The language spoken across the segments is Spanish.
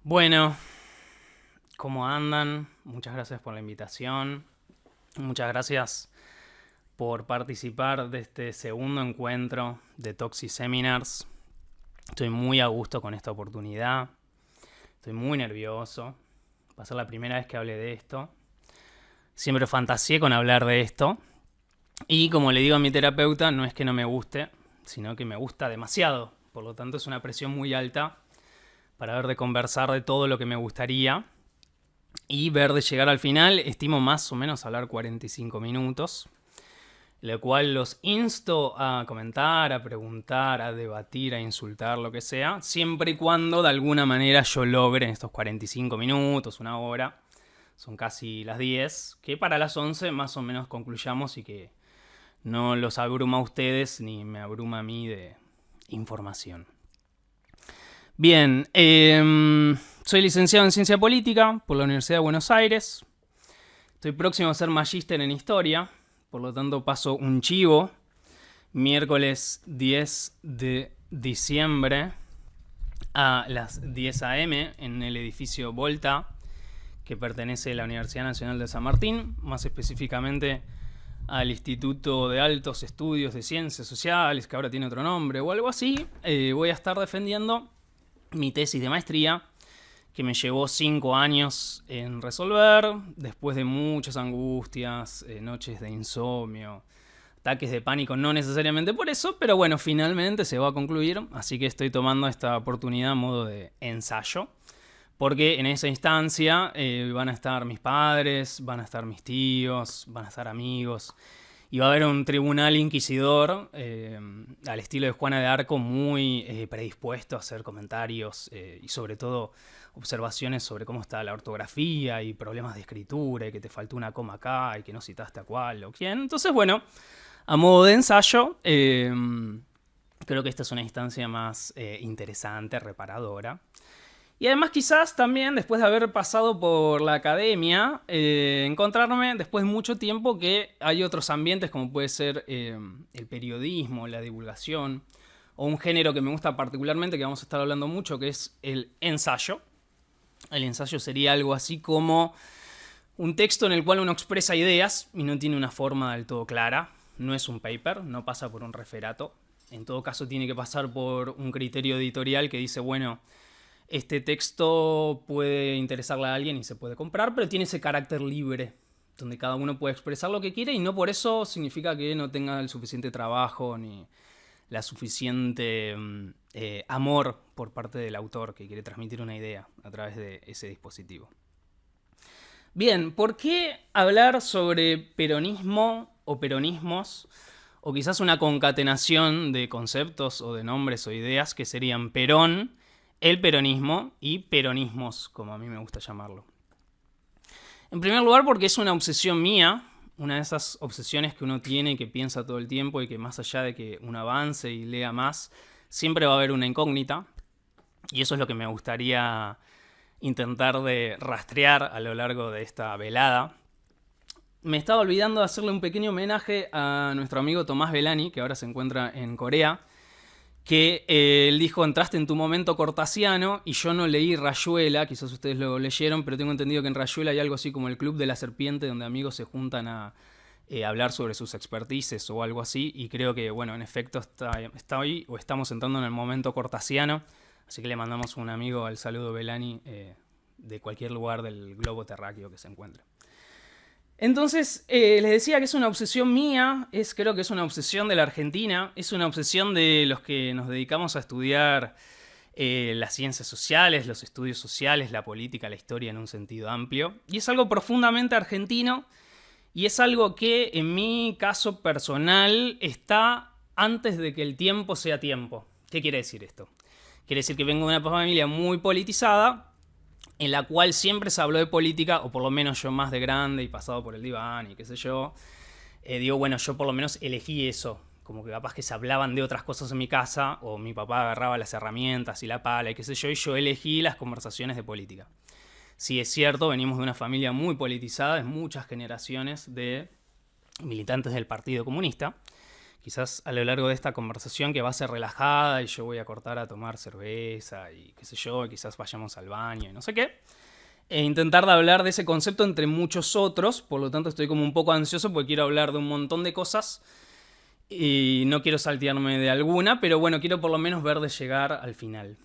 Bueno, ¿cómo andan? Muchas gracias por la invitación. Muchas gracias por participar de este segundo encuentro de Toxic Seminars. Estoy muy a gusto con esta oportunidad. Estoy muy nervioso. Va a ser la primera vez que hable de esto. Siempre fantaseé con hablar de esto. Y como le digo a mi terapeuta, no es que no me guste, sino que me gusta demasiado. Por lo tanto, es una presión muy alta para ver de conversar de todo lo que me gustaría y ver de llegar al final. Estimo más o menos hablar 45 minutos, lo cual los insto a comentar, a preguntar, a debatir, a insultar, lo que sea, siempre y cuando de alguna manera yo logre en estos 45 minutos, una hora, son casi las 10, que para las 11 más o menos concluyamos y que no los abruma a ustedes ni me abruma a mí de información. Bien, soy licenciado en Ciencia Política por la Universidad de Buenos Aires. Estoy próximo a ser magíster en Historia, por lo tanto paso un chivo. Miércoles 10 de diciembre a las 10 a.m. en el edificio Volta, que pertenece a la Universidad Nacional de San Martín, más específicamente al Instituto de Altos Estudios de Ciencias Sociales, que ahora tiene otro nombre o algo así. Voy a estar defendiendo mi tesis de maestría, que me llevó 5 años en resolver, después de muchas angustias, noches de insomnio, ataques de pánico, no necesariamente por eso, pero bueno, finalmente se va a concluir, así que estoy tomando esta oportunidad a modo de ensayo, porque en esa instancia van a estar mis padres, van a estar mis tíos, van a estar amigos, y va a haber un tribunal inquisidor al estilo de Juana de Arco, muy predispuesto a hacer comentarios y sobre todo observaciones sobre cómo está la ortografía y problemas de escritura y que te faltó una coma acá y que no citaste a cuál o quién. Entonces, bueno, a modo de ensayo, creo que esta es una instancia más interesante, reparadora. Y además quizás también, después de haber pasado por la academia, encontrarme después de mucho tiempo que hay otros ambientes como puede ser el periodismo, la divulgación, o un género que me gusta particularmente, que vamos a estar hablando mucho, que es el ensayo. El ensayo sería algo así como un texto en el cual uno expresa ideas y no tiene una forma del todo clara. No es un paper, no pasa por un referato. En todo caso tiene que pasar por un criterio editorial que dice, bueno, este texto puede interesarle a alguien y se puede comprar, pero tiene ese carácter libre, donde cada uno puede expresar lo que quiere y no por eso significa que no tenga el suficiente trabajo ni la suficiente amor por parte del autor que quiere transmitir una idea a través de ese dispositivo. Bien, ¿por qué hablar sobre peronismo o peronismos? O quizás una concatenación de conceptos o de nombres o ideas que serían Perón, el peronismo y peronismos, como a mí me gusta llamarlo. En primer lugar, porque es una obsesión mía, una de esas obsesiones que uno tiene y que piensa todo el tiempo y que más allá de que uno avance y lea más, siempre va a haber una incógnita. Y eso es lo que me gustaría intentar de rastrear a lo largo de esta velada. Me estaba olvidando de hacerle un pequeño homenaje a nuestro amigo Tomás Belani, que ahora se encuentra en Corea, que él dijo, entraste en tu momento cortasiano, y yo no leí Rayuela, quizás ustedes lo leyeron, pero tengo entendido que en Rayuela hay algo así como el Club de la Serpiente, donde amigos se juntan a hablar sobre sus expertices o algo así, y creo que, bueno, en efecto está hoy, o estamos entrando en el momento cortasiano, así que le mandamos un amigo al saludo Belani de cualquier lugar del globo terráqueo que se encuentre. Entonces, les decía que es una obsesión mía, creo que es una obsesión de la Argentina, es una obsesión de los que nos dedicamos a estudiar las ciencias sociales, los estudios sociales, la política, la historia en un sentido amplio. Y es algo profundamente argentino y es algo que en mi caso personal está antes de que el tiempo sea tiempo. ¿Qué quiere decir esto? Quiere decir que vengo de una familia muy politizada, en la cual siempre se habló de política, o por lo menos yo más de grande y pasado por el diván y qué sé yo, digo, bueno, yo por lo menos elegí eso, como que capaz que se hablaban de otras cosas en mi casa, o mi papá agarraba las herramientas y la pala y qué sé yo, y yo elegí las conversaciones de política. Sí, es cierto, venimos de una familia muy politizada, es muchas generaciones de militantes del Partido Comunista, quizás a lo largo de esta conversación, que va a ser relajada y yo voy a cortar a tomar cerveza y qué sé yo, quizás vayamos al baño y no sé qué, e intentar de hablar de ese concepto entre muchos otros. Por lo tanto estoy como un poco ansioso porque quiero hablar de un montón de cosas y no quiero saltearme de alguna, pero bueno, quiero por lo menos ver de llegar al final.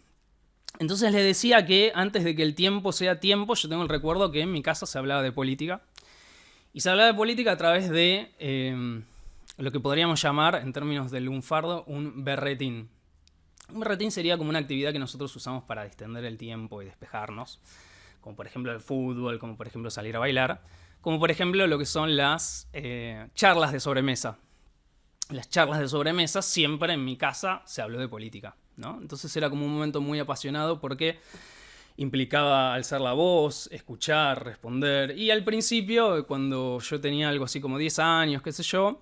Entonces les decía que antes de que el tiempo sea tiempo, yo tengo el recuerdo que en mi casa se hablaba de política. Y se hablaba de política a través de lo que podríamos llamar, en términos del lunfardo, un berretín. Un berretín sería como una actividad que nosotros usamos para distender el tiempo y despejarnos, como por ejemplo el fútbol, como por ejemplo salir a bailar, como por ejemplo lo que son las charlas de sobremesa. Las charlas de sobremesa, siempre en mi casa se habló de política, ¿no? Entonces era como un momento muy apasionado porque implicaba alzar la voz, escuchar, responder. Y al principio, cuando yo tenía algo así como 10 años, qué sé yo,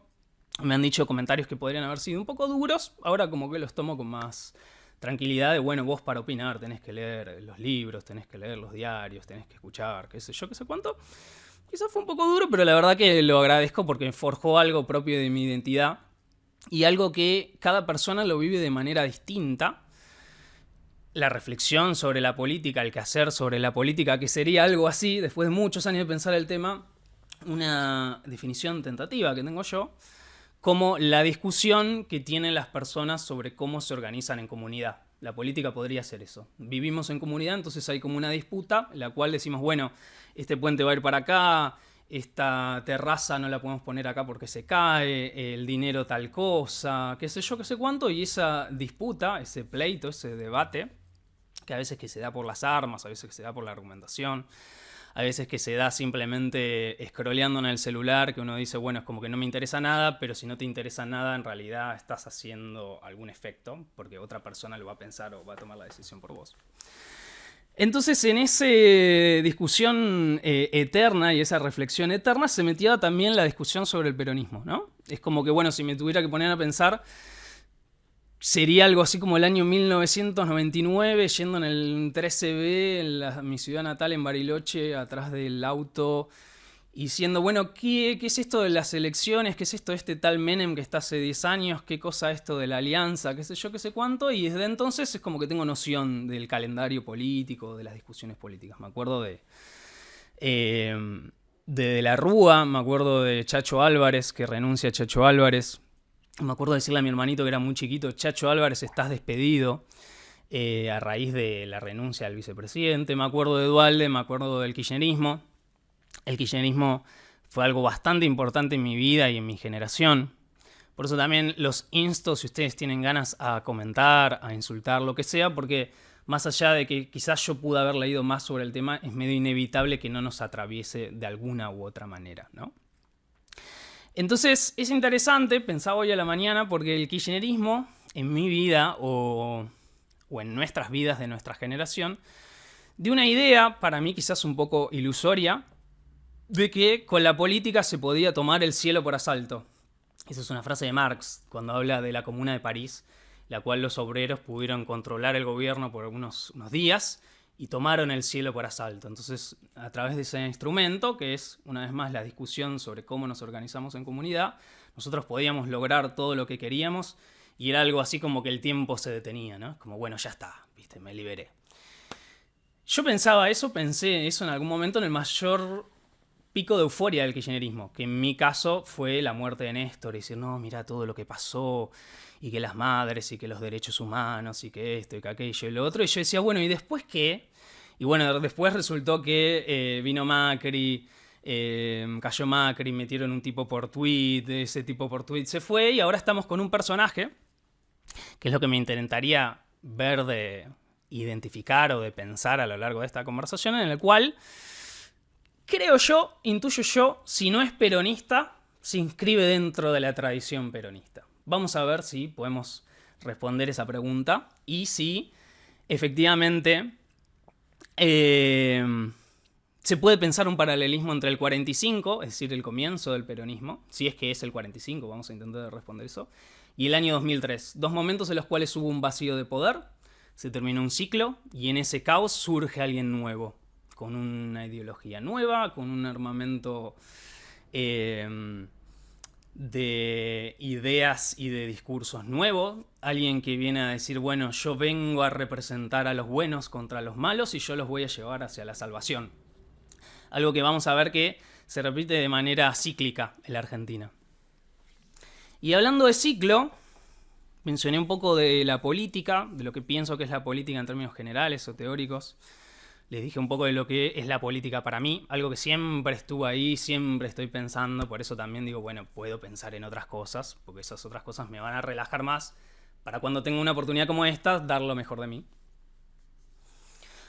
me han dicho comentarios que podrían haber sido un poco duros. Ahora como que los tomo con más tranquilidad de, bueno, vos para opinar tenés que leer los libros, tenés que leer los diarios, tenés que escuchar, qué sé yo, qué sé cuánto. Quizás fue un poco duro, pero la verdad que lo agradezco porque forjó algo propio de mi identidad y algo que cada persona lo vive de manera distinta. La reflexión sobre la política, el quehacer sobre la política, que sería algo así, después de muchos años de pensar el tema, una definición tentativa que tengo yo, como la discusión que tienen las personas sobre cómo se organizan en comunidad. La política podría ser eso. Vivimos en comunidad, entonces hay como una disputa, en la cual decimos, bueno, este puente va a ir para acá, esta terraza no la podemos poner acá porque se cae, el dinero tal cosa, qué sé yo, qué sé cuánto, y esa disputa, ese pleito, ese debate, que a veces que se da por las armas, a veces que se da por la argumentación, a veces que se da simplemente scrolleando en el celular, que uno dice, bueno, es como que no me interesa nada, pero si no te interesa nada, en realidad estás haciendo algún efecto, porque otra persona lo va a pensar o va a tomar la decisión por vos. Entonces, en esa discusión eterna y esa reflexión eterna se metía también la discusión sobre el peronismo, ¿no? Es como que, bueno, si me tuviera que poner a pensar, sería algo así como el año 1999, yendo en el 13B, en mi ciudad natal, en Bariloche, atrás del auto, y diciendo, bueno, ¿qué es esto de las elecciones? ¿Qué es esto de este tal Menem que está hace 10 años? ¿Qué cosa esto de la alianza? ¿Qué sé yo, qué sé cuánto? Y desde entonces es como que tengo noción del calendario político, de las discusiones políticas. Me acuerdo de la Rúa, me acuerdo de Chacho Álvarez, que renuncia a Chacho Álvarez. Me acuerdo de decirle a mi hermanito que era muy chiquito, Chacho Álvarez, estás despedido, a raíz de la renuncia del vicepresidente. Me acuerdo de Duhalde, me acuerdo del kirchnerismo. El kirchnerismo fue algo bastante importante en mi vida y en mi generación. Por eso también los insto, si ustedes tienen ganas, a comentar, a insultar, lo que sea, porque más allá de que quizás yo pude haber leído más sobre el tema, es medio inevitable que no nos atraviese de alguna u otra manera, ¿no? Entonces es interesante, pensaba hoy a la mañana, porque el kirchnerismo en mi vida o en nuestras vidas de nuestra generación, de una idea, para mí quizás un poco ilusoria, de que con la política se podía tomar el cielo por asalto. Esa es una frase de Marx, cuando habla de la Comuna de París, la cual los obreros pudieron controlar el gobierno por unos días y tomaron el cielo por asalto. Entonces, a través de ese instrumento, que es una vez más la discusión sobre cómo nos organizamos en comunidad, nosotros podíamos lograr todo lo que queríamos y era algo así como que el tiempo se detenía, ¿no? Como, bueno, ya está, ¿viste? Me liberé. Yo pensé eso en algún momento en el mayor pico de euforia del kirchnerismo, que en mi caso fue la muerte de Néstor, y decir, no, mira todo lo que pasó, y que las madres, y que los derechos humanos, y que esto, y que aquello, y lo otro, y yo decía, bueno, ¿y después qué? Y bueno, después resultó que vino Macri, cayó Macri, metieron un tipo por tweet, ese tipo por tweet se fue, y ahora estamos con un personaje, que es lo que me intentaría ver de identificar o de pensar a lo largo de esta conversación, en el cual creo yo, intuyo yo, si no es peronista, se inscribe dentro de la tradición peronista. Vamos a ver si podemos responder esa pregunta y si efectivamente se puede pensar un paralelismo entre el 45, es decir, el comienzo del peronismo, si es que es el 45, vamos a intentar responder eso, y el año 2003. Dos momentos en los cuales hubo un vacío de poder, se terminó un ciclo y en ese caos surge alguien nuevo, con una ideología nueva, con un armamento de ideas y de discursos nuevos, alguien que viene a decir, bueno, yo vengo a representar a los buenos contra los malos y yo los voy a llevar hacia la salvación. Algo que vamos a ver que se repite de manera cíclica en la Argentina. Y hablando de ciclo, mencioné un poco de la política, de lo que pienso que es la política en términos generales o teóricos. Les dije un poco de lo que es la política para mí, algo que siempre estuvo ahí, siempre estoy pensando, por eso también digo, bueno, puedo pensar en otras cosas, porque esas otras cosas me van a relajar más para cuando tenga una oportunidad como esta, dar lo mejor de mí.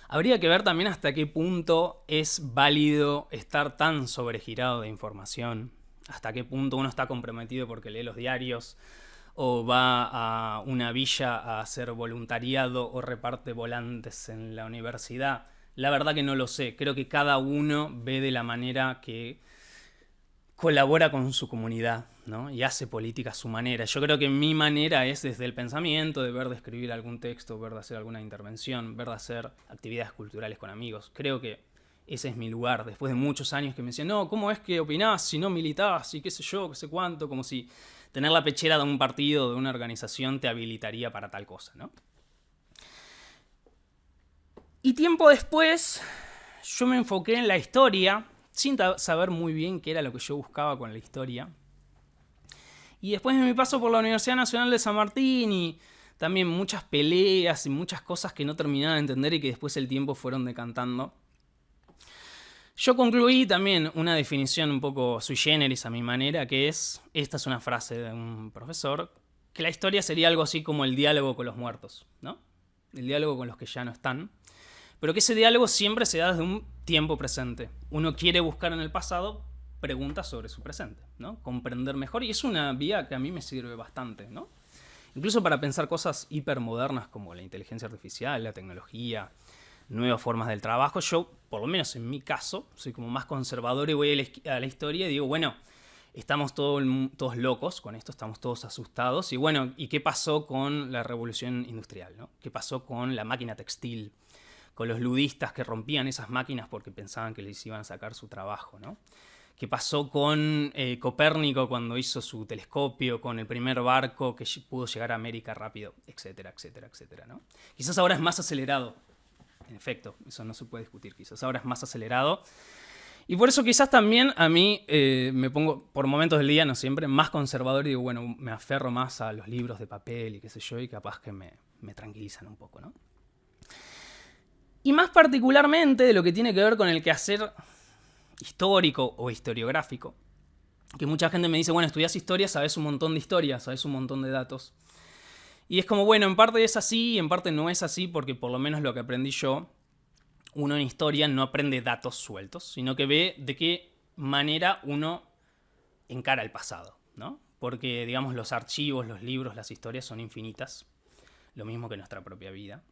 Habría que ver también hasta qué punto es válido estar tan sobregirado de información, hasta qué punto uno está comprometido porque lee los diarios, o va a una villa a hacer voluntariado o reparte volantes en la universidad. La verdad que no lo sé. Creo que cada uno ve de la manera que colabora con su comunidad, ¿no? Y hace política a su manera. Yo creo que mi manera es desde el pensamiento, de ver de escribir algún texto, ver de hacer alguna intervención, ver de hacer actividades culturales con amigos. Creo que ese es mi lugar. Después de muchos años que me decían, no, ¿cómo es que opinás si no militás? Y qué sé yo, qué sé cuánto. Como si tener la pechera de un partido, de una organización, te habilitaría para tal cosa, ¿no? Y tiempo después, yo me enfoqué en la historia, sin saber muy bien qué era lo que yo buscaba con la historia. Y después de mi paso por la Universidad Nacional de San Martín y también muchas peleas y muchas cosas que no terminaba de entender y que después el tiempo fueron decantando, yo concluí también una definición un poco sui generis a mi manera, que es, esta es una frase de un profesor, que la historia sería algo así como el diálogo con los muertos, ¿no? El diálogo con los que ya no están. Pero que ese diálogo siempre se da desde un tiempo presente. Uno quiere buscar en el pasado preguntas sobre su presente, ¿no? Comprender mejor, y es una vía que a mí me sirve bastante, ¿no? Incluso para pensar cosas hipermodernas como la inteligencia artificial, la tecnología, nuevas formas del trabajo. Yo, por lo menos en mi caso, soy como más conservador y voy a la historia y digo, bueno, estamos todos locos con esto, estamos todos asustados. Y bueno, ¿y qué pasó con la revolución industrial, ¿no? ¿Qué pasó con la máquina textil? Con los ludistas que rompían esas máquinas porque pensaban que les iban a sacar su trabajo, ¿no? ¿Qué pasó con Copérnico cuando hizo su telescopio, con el primer barco que pudo llegar a América rápido, etcétera, etcétera, etcétera, ¿no? Quizás ahora es más acelerado, en efecto, eso no se puede discutir, quizás ahora es más acelerado. Y por eso quizás también a mí me pongo, por momentos del día, no siempre, más conservador y digo, bueno, me aferro más a los libros de papel y qué sé yo, y capaz que me tranquilizan un poco, ¿no? Y más particularmente de lo que tiene que ver con el quehacer histórico o historiográfico. Que mucha gente me dice, bueno, estudias historia, sabes un montón de historia, sabes un montón de datos. Y es como, bueno, en parte es así y en parte no es así, porque por lo menos lo que aprendí yo, uno en historia no aprende datos sueltos, sino que ve de qué manera uno encara el pasado, ¿no? Porque, digamos, los archivos, los libros, las historias son infinitas, lo mismo que nuestra propia vida.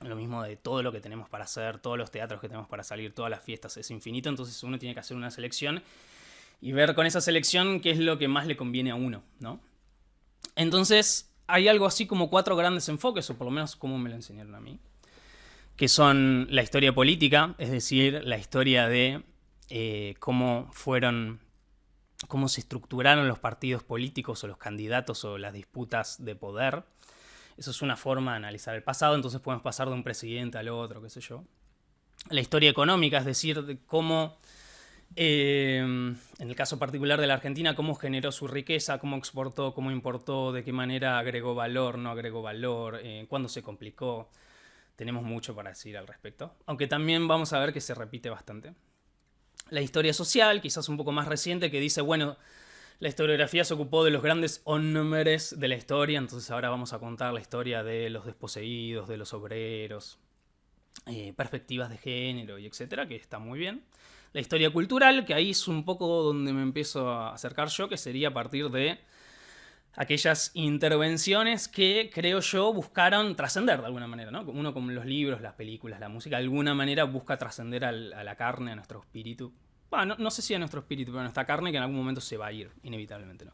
Lo mismo de todo lo que tenemos para hacer, todos los teatros que tenemos para salir, todas las fiestas, es infinito, entonces uno tiene que hacer una selección y ver con esa selección qué es lo que más le conviene a uno, ¿no? Entonces hay algo así como 4 grandes enfoques, o por lo menos como me lo enseñaron a mí, que son la historia política, es decir, la historia de cómo se estructuraron los partidos políticos o los candidatos o las disputas de poder. Eso es una forma de analizar el pasado, entonces podemos pasar de un presidente al otro, qué sé yo. La historia económica, es decir, de cómo, en el caso particular de la Argentina, cómo generó su riqueza, cómo exportó, cómo importó, de qué manera agregó valor, no agregó valor, cuándo se complicó. Tenemos mucho para decir al respecto, aunque también vamos a ver que se repite bastante. La historia social, quizás un poco más reciente, que dice, bueno, la historiografía se ocupó de los grandes hombres de la historia, entonces ahora vamos a contar la historia de los desposeídos, de los obreros, perspectivas de género y etcétera, que está muy bien. La historia cultural, que ahí es un poco donde me empiezo a acercar yo, que sería a partir de aquellas intervenciones que, creo yo, buscaron trascender de alguna manera, ¿no? Uno con los libros, las películas, la música, de alguna manera busca trascender a la carne, a nuestro espíritu. Bueno, no sé si a nuestro espíritu, pero a nuestra carne, que en algún momento se va a ir, inevitablemente, ¿no?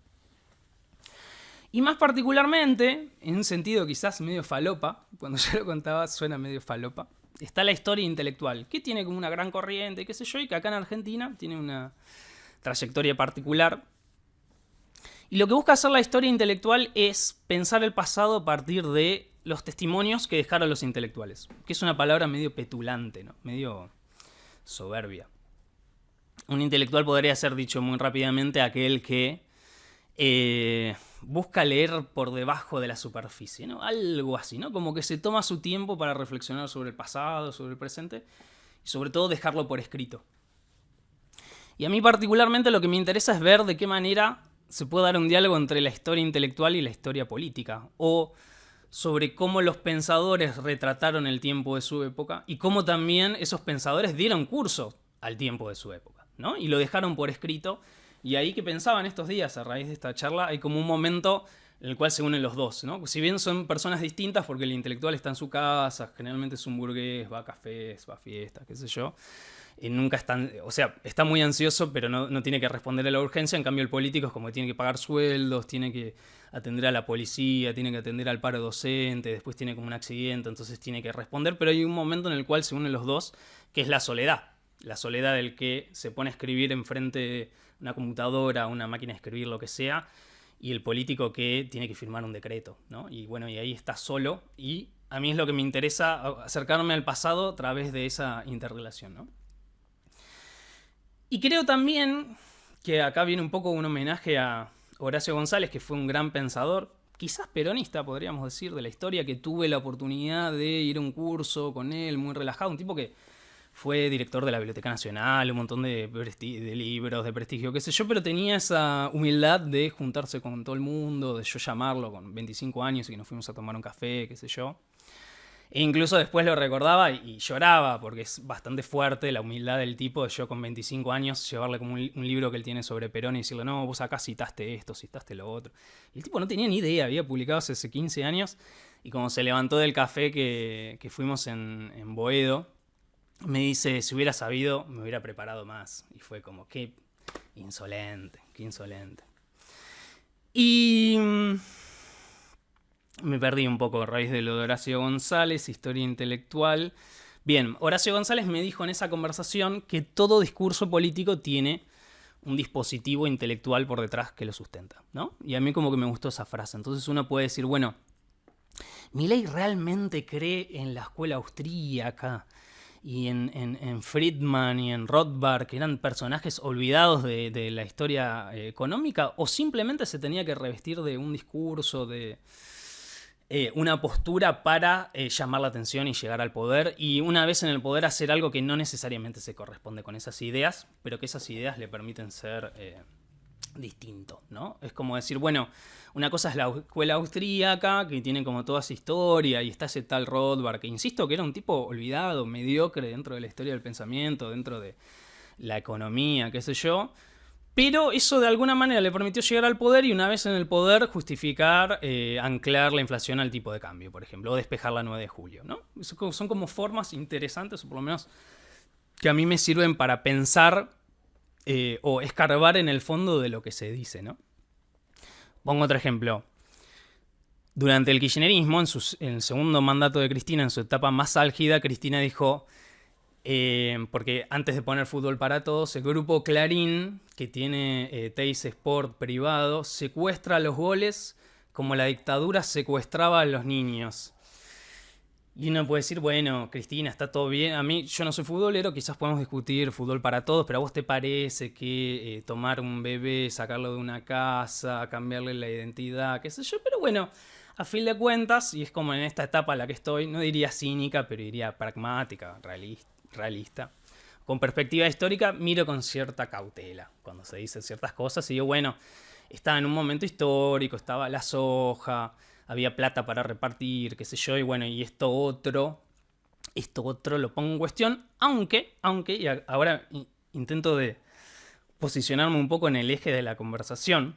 Y más particularmente, en un sentido quizás medio falopa, cuando yo lo contaba suena medio falopa, está la historia intelectual, que tiene como una gran corriente, qué sé yo, y que acá en Argentina tiene una trayectoria particular. Y lo que busca hacer la historia intelectual es pensar el pasado a partir de los testimonios que dejaron los intelectuales, que es una palabra medio petulante, ¿no? Medio soberbia. Un intelectual podría ser, dicho muy rápidamente, aquel que busca leer por debajo de la superficie, ¿no? Algo así, ¿no? Como que se toma su tiempo para reflexionar sobre el pasado, sobre el presente y sobre todo dejarlo por escrito. Y a mí particularmente lo que me interesa es ver de qué manera se puede dar un diálogo entre la historia intelectual y la historia política, o sobre cómo los pensadores retrataron el tiempo de su época y cómo también esos pensadores dieron curso al tiempo de su época, ¿no? Y lo dejaron por escrito. Y ahí que pensaba en estos días, a raíz de esta charla, hay como un momento en el cual se unen los dos, ¿no? Si bien son personas distintas, porque el intelectual está en su casa, generalmente es un burgués, va a cafés, va a fiestas, qué sé yo, y nunca están, o sea, está muy ansioso, pero no tiene que responder a la urgencia. En cambio el político es como que tiene que pagar sueldos, tiene que atender a la policía, tiene que atender al paro docente, después tiene como un accidente, entonces tiene que responder, pero hay un momento en el cual se unen los dos, que es la soledad del que se pone a escribir enfrente de una computadora, una máquina de escribir, lo que sea, y el político que tiene que firmar un decreto, ¿no? Y bueno, y ahí está solo, y a mí es lo que me interesa, acercarme al pasado a través de esa interrelación, ¿no? Y creo también que acá viene un poco un homenaje a Horacio González, que fue un gran pensador, quizás peronista, podríamos decir, de la historia, que tuve la oportunidad de ir a un curso con él, muy relajado, un tipo que fue director de la Biblioteca Nacional, un montón de libros de prestigio, qué sé yo, pero tenía esa humildad de juntarse con todo el mundo, de yo llamarlo con 25 años y que nos fuimos a tomar un café, qué sé yo. E incluso después lo recordaba y lloraba, porque es bastante fuerte la humildad del tipo de yo con 25 años llevarle como un libro que él tiene sobre Perón y decirle, no, vos acá citaste esto, citaste lo otro. Y el tipo no tenía ni idea, había publicado hace 15 años, y como se levantó del café que fuimos en Boedo, me dice, si hubiera sabido, me hubiera preparado más. Y fue como, qué insolente, qué insolente. Y me perdí un poco a raíz de lo de Horacio González, historia intelectual. Bien, Horacio González me dijo en esa conversación que todo discurso político tiene un dispositivo intelectual por detrás que lo sustenta, ¿no? Y a mí como que me gustó esa frase. Entonces uno puede decir, bueno, Milei realmente cree en la escuela austríaca y en Friedman y en Rothbard, que eran personajes olvidados de la historia económica, o simplemente se tenía que revestir de un discurso, de una postura para llamar la atención y llegar al poder, y una vez en el poder hacer algo que no necesariamente se corresponde con esas ideas, pero que esas ideas le permiten ser distinto, ¿no? Es como decir, bueno, una cosa es la escuela austríaca, que tiene como toda esa historia, y está ese tal Rothbard, que insisto que era un tipo olvidado, mediocre dentro de la historia del pensamiento, dentro de la economía, qué sé yo, pero eso de alguna manera le permitió llegar al poder y una vez en el poder justificar, anclar la inflación al tipo de cambio, por ejemplo, o despejar la 9 de julio, ¿no? Son como formas interesantes, o por lo menos que a mí me sirven para pensar o escarbar en el fondo de lo que se dice, ¿no? Pongo otro ejemplo. Durante el kirchnerismo, en el segundo mandato de Cristina, en su etapa más álgida, Cristina dijo, porque antes de poner Fútbol para Todos, el grupo Clarín, que tiene Teis Sport privado, secuestra los goles como la dictadura secuestraba a los niños. Y uno puede decir, bueno, Cristina, está todo bien. A mí, yo no soy futbolero, quizás podemos discutir fútbol para todos, pero ¿a vos te parece que tomar un bebé, sacarlo de una casa, cambiarle la identidad, qué sé yo? Pero bueno, a fin de cuentas, y es como en esta etapa en la que estoy, no diría cínica, pero diría pragmática, realista. Con perspectiva histórica, miro con cierta cautela cuando se dicen ciertas cosas y digo, bueno, estaba en un momento histórico, estaba la soja, había plata para repartir, qué sé yo, y bueno, y esto otro lo pongo en cuestión, aunque, y ahora intento de posicionarme un poco en el eje de la conversación,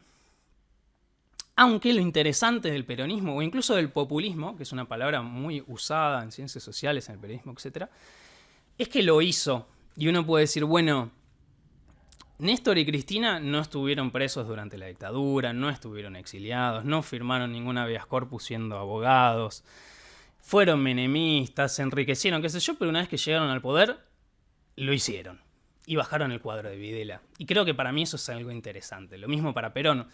aunque lo interesante del peronismo, o incluso del populismo, que es una palabra muy usada en ciencias sociales, en el periodismo, etc., es que lo hizo, y uno puede decir, bueno, Néstor y Cristina no estuvieron presos durante la dictadura, no estuvieron exiliados, no firmaron ningún habeas corpus siendo abogados, fueron menemistas, se enriquecieron, qué sé yo, pero una vez que llegaron al poder, lo hicieron. Y bajaron el cuadro de Videla. Y creo que para mí eso es algo interesante. Lo mismo para Perón.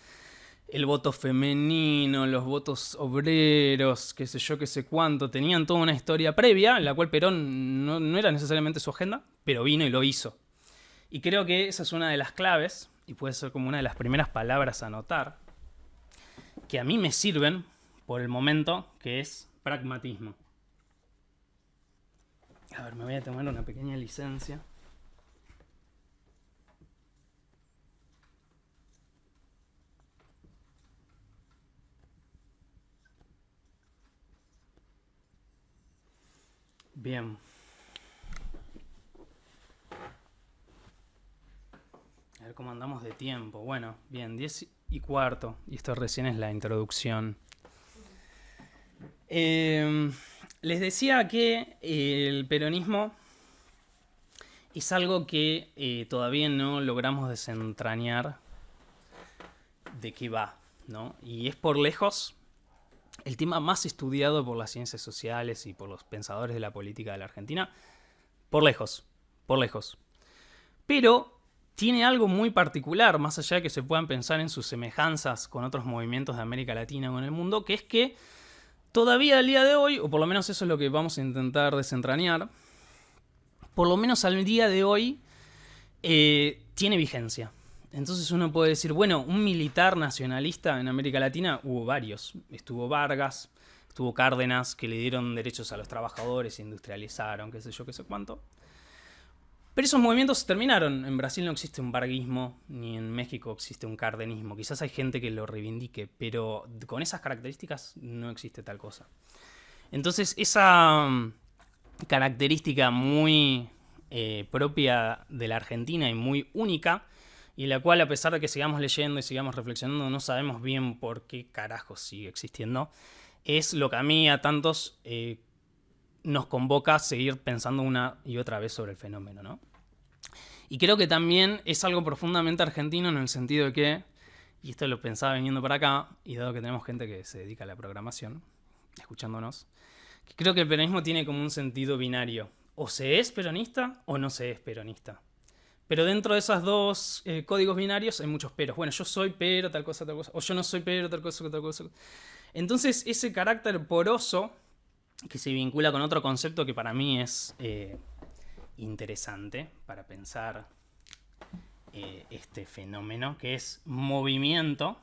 el voto femenino, los votos obreros, qué sé yo, qué sé cuánto, tenían toda una historia previa, en la cual Perón no era necesariamente su agenda, pero vino y lo hizo. Y creo que esa es una de las claves, y puede ser como una de las primeras palabras a anotar, que a mí me sirven por el momento, que es pragmatismo. A ver, me voy a tomar una pequeña licencia. Bien. A ver cómo andamos de tiempo. Bueno, bien, 10:15. Y esto recién es la introducción. Les decía que el peronismo es algo que todavía no logramos desentrañar de qué va, ¿no? Y es por lejos el tema más estudiado por las ciencias sociales y por los pensadores de la política de la Argentina. Por lejos, por lejos. Pero tiene algo muy particular, más allá de que se puedan pensar en sus semejanzas con otros movimientos de América Latina o en el mundo, que es que todavía al día de hoy, o por lo menos eso es lo que vamos a intentar desentrañar, por lo menos al día de hoy tiene vigencia. Entonces uno puede decir, bueno, un militar nacionalista en América Latina hubo varios. Estuvo Vargas, estuvo Cárdenas, que le dieron derechos a los trabajadores, industrializaron, qué sé yo, qué sé cuánto. Pero esos movimientos se terminaron. En Brasil no existe un varguismo, ni en México existe un cardenismo. Quizás hay gente que lo reivindique, pero con esas características no existe tal cosa. Entonces esa característica muy propia de la Argentina y muy única, y la cual a pesar de que sigamos leyendo y sigamos reflexionando no sabemos bien por qué carajo sigue existiendo, es lo que a mí a tantos nos convoca a seguir pensando una y otra vez sobre el fenómeno, ¿no? Y creo que también es algo profundamente argentino en el sentido de que, y esto lo pensaba viniendo para acá, y dado que tenemos gente que se dedica a la programación, escuchándonos, que creo que el peronismo tiene como un sentido binario. O se es peronista o no se es peronista. Pero dentro de esos dos códigos binarios hay muchos peros. Bueno, yo soy pero tal cosa, tal cosa. O yo no soy pero tal cosa, tal cosa. Entonces ese carácter poroso que se vincula con otro concepto que para mí es interesante para pensar este fenómeno, que es movimiento.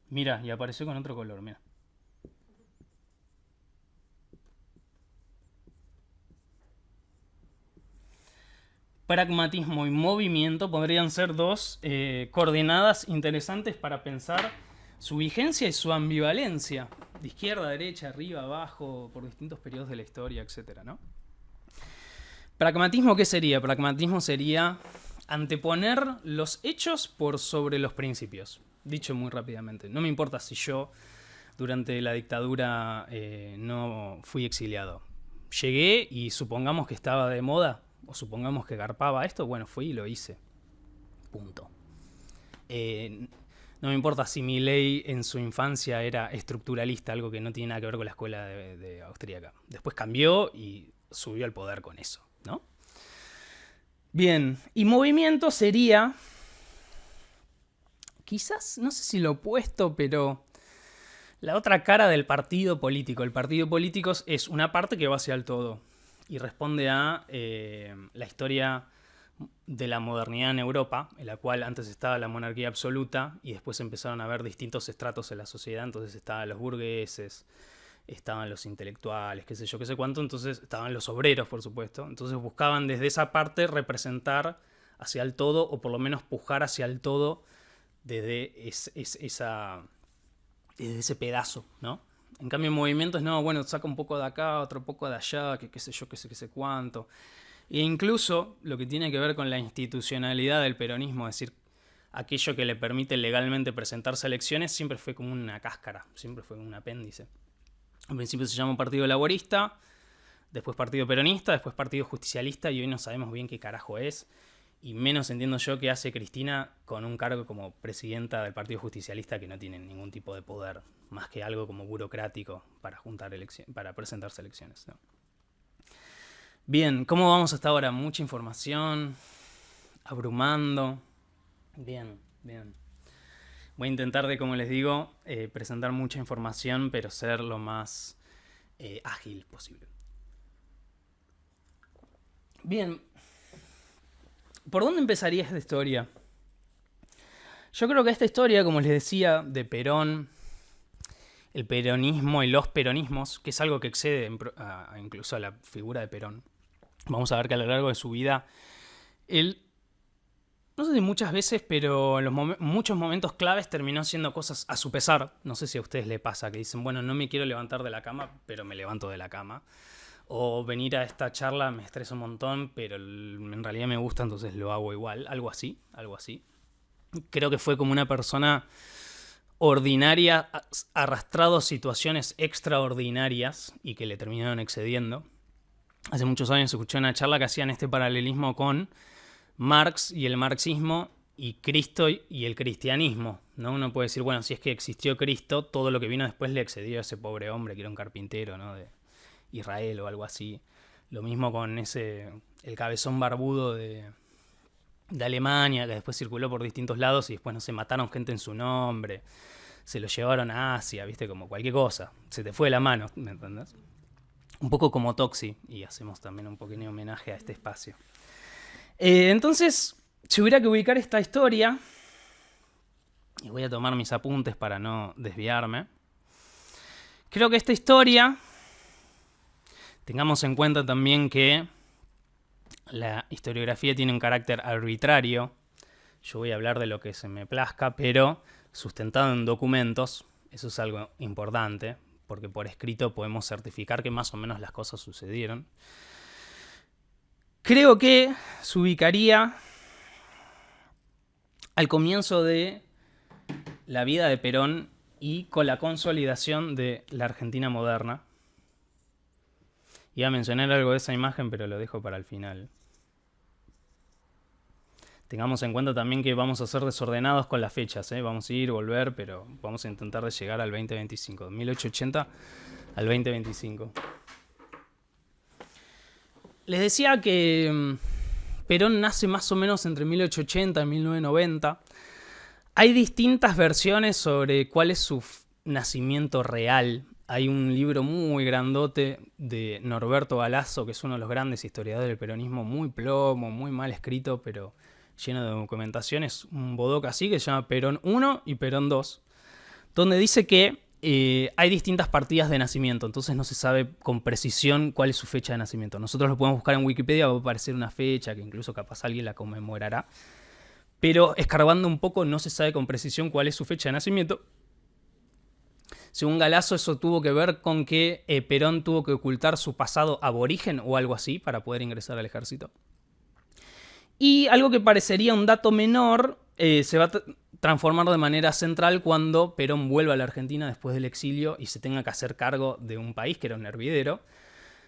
Mira, y apareció con otro color, mira. Pragmatismo y movimiento podrían ser dos coordenadas interesantes para pensar su vigencia y su ambivalencia, de izquierda a derecha, arriba, abajo, por distintos periodos de la historia, etc., ¿no? ¿Pragmatismo qué sería? Pragmatismo sería anteponer los hechos por sobre los principios. Dicho muy rápidamente. No me importa si yo durante la dictadura no fui exiliado. Llegué y supongamos que estaba de moda, o supongamos que garpaba esto, bueno, fui y lo hice. Punto. No me importa si mi ley en su infancia era estructuralista, algo que no tiene nada que ver con la escuela de austríaca. Después cambió y subió al poder con eso, ¿no? Bien, y movimiento sería, quizás, no sé si lo opuesto, pero la otra cara del partido político. El partido político es una parte que va hacia el todo y responde a la historia de la modernidad en Europa, en la cual antes estaba la monarquía absoluta y después empezaron a haber distintos estratos en la sociedad. Entonces estaban los burgueses, estaban los intelectuales, qué sé yo, qué sé cuánto. Entonces estaban los obreros, por supuesto. Entonces buscaban desde esa parte representar hacia el todo, o por lo menos pujar hacia el todo desde ese pedazo, ¿no? En cambio, en movimientos, no, bueno, saca un poco de acá, otro poco de allá, que qué sé yo, qué sé cuánto. E incluso lo que tiene que ver con la institucionalidad del peronismo, es decir, aquello que le permite legalmente presentarse a elecciones, siempre fue como una cáscara, siempre fue como un apéndice. Al principio se llamó Partido Laborista, después Partido Peronista, después Partido Justicialista, y hoy no sabemos bien qué carajo es. Y menos entiendo yo qué hace Cristina con un cargo como presidenta del Partido Justicialista, que no tiene ningún tipo de poder, más que algo como burocrático para para presentarse a elecciones, ¿no? Bien, ¿cómo vamos hasta ahora? Mucha información, abrumando. Bien, bien. Voy a intentar de, como les digo, presentar mucha información, pero ser lo más ágil posible. Bien, ¿por dónde empezaría esta historia? Yo creo que esta historia, como les decía, de Perón, el peronismo y los peronismos, que es algo que excede incluso a la figura de Perón. Vamos a ver que a lo largo de su vida, él, no sé si muchas veces, pero en muchos momentos claves terminó haciendo cosas a su pesar. No sé si a ustedes les pasa, que dicen, bueno, no me quiero levantar de la cama, pero me levanto de la cama. O venir a esta charla me estresa un montón, pero en realidad me gusta, entonces lo hago igual. Algo así, algo así. Creo que fue como una persona ordinaria, arrastrado a situaciones extraordinarias y que le terminaron excediendo. Hace muchos años escuché una charla que hacían este paralelismo con Marx y el marxismo y Cristo y el cristianismo, ¿no? Uno puede decir, bueno, si es que existió Cristo, todo lo que vino después le excedió a ese pobre hombre que era un carpintero, ¿no? De Israel o algo así. Lo mismo con el cabezón barbudo de Alemania, que después circuló por distintos lados y después, no sé, mataron gente en su nombre, se lo llevaron a Asia, viste, como cualquier cosa. Se te fue de la mano, ¿me entendés? Un poco como Toxi, y hacemos también un pequeño homenaje a este espacio. Entonces, si hubiera que ubicar esta historia, y voy a tomar mis apuntes para no desviarme, creo que esta historia, tengamos en cuenta también que la historiografía tiene un carácter arbitrario. Yo voy a hablar de lo que se me plazca, pero sustentado en documentos. Eso es algo importante, porque por escrito podemos certificar que más o menos las cosas sucedieron. Creo que se ubicaría al comienzo de la vida de Perón y con la consolidación de la Argentina moderna. Iba a mencionar algo de esa imagen, pero lo dejo para el final. Tengamos en cuenta también que vamos a ser desordenados con las fechas, ¿eh? Vamos a ir, volver, pero vamos a intentar de llegar al 2025. 1880 al 2025. Les decía que Perón nace más o menos entre 1880 y 1990. Hay distintas versiones sobre cuál es su nacimiento real. Hay un libro muy grandote de Norberto Galazo, que es uno de los grandes historiadores del peronismo, muy plomo, muy mal escrito, pero lleno de documentación. Es un bodoque así que se llama Perón I y Perón II, donde dice que hay distintas partidas de nacimiento, entonces no se sabe con precisión cuál es su fecha de nacimiento. Nosotros lo podemos buscar en Wikipedia, va a aparecer una fecha que incluso capaz alguien la conmemorará, pero escarbando un poco no se sabe con precisión cuál es su fecha de nacimiento. Según Galazo, eso tuvo que ver con que Perón tuvo que ocultar su pasado aborigen o algo así para poder ingresar al ejército. Y algo que parecería un dato menor se va a transformar de manera central cuando Perón vuelva a la Argentina después del exilio y se tenga que hacer cargo de un país que era un hervidero.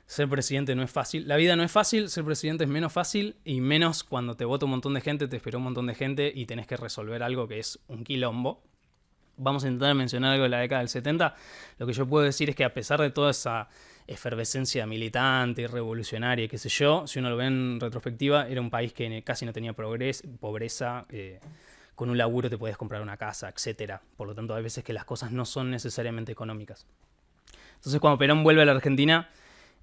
Ser presidente no es fácil. La vida no es fácil, ser presidente es menos fácil, y menos cuando te vota un montón de gente, te esperó un montón de gente y tenés que resolver algo que es un quilombo. Vamos a intentar mencionar algo de la década del 70. Lo que yo puedo decir es que a pesar de toda esa efervescencia militante y revolucionaria y qué sé yo, si uno lo ve en retrospectiva, era un país que casi no tenía pobreza, con un laburo te podías comprar una casa, etc. Por lo tanto, hay veces que las cosas no son necesariamente económicas. Entonces, cuando Perón vuelve a la Argentina,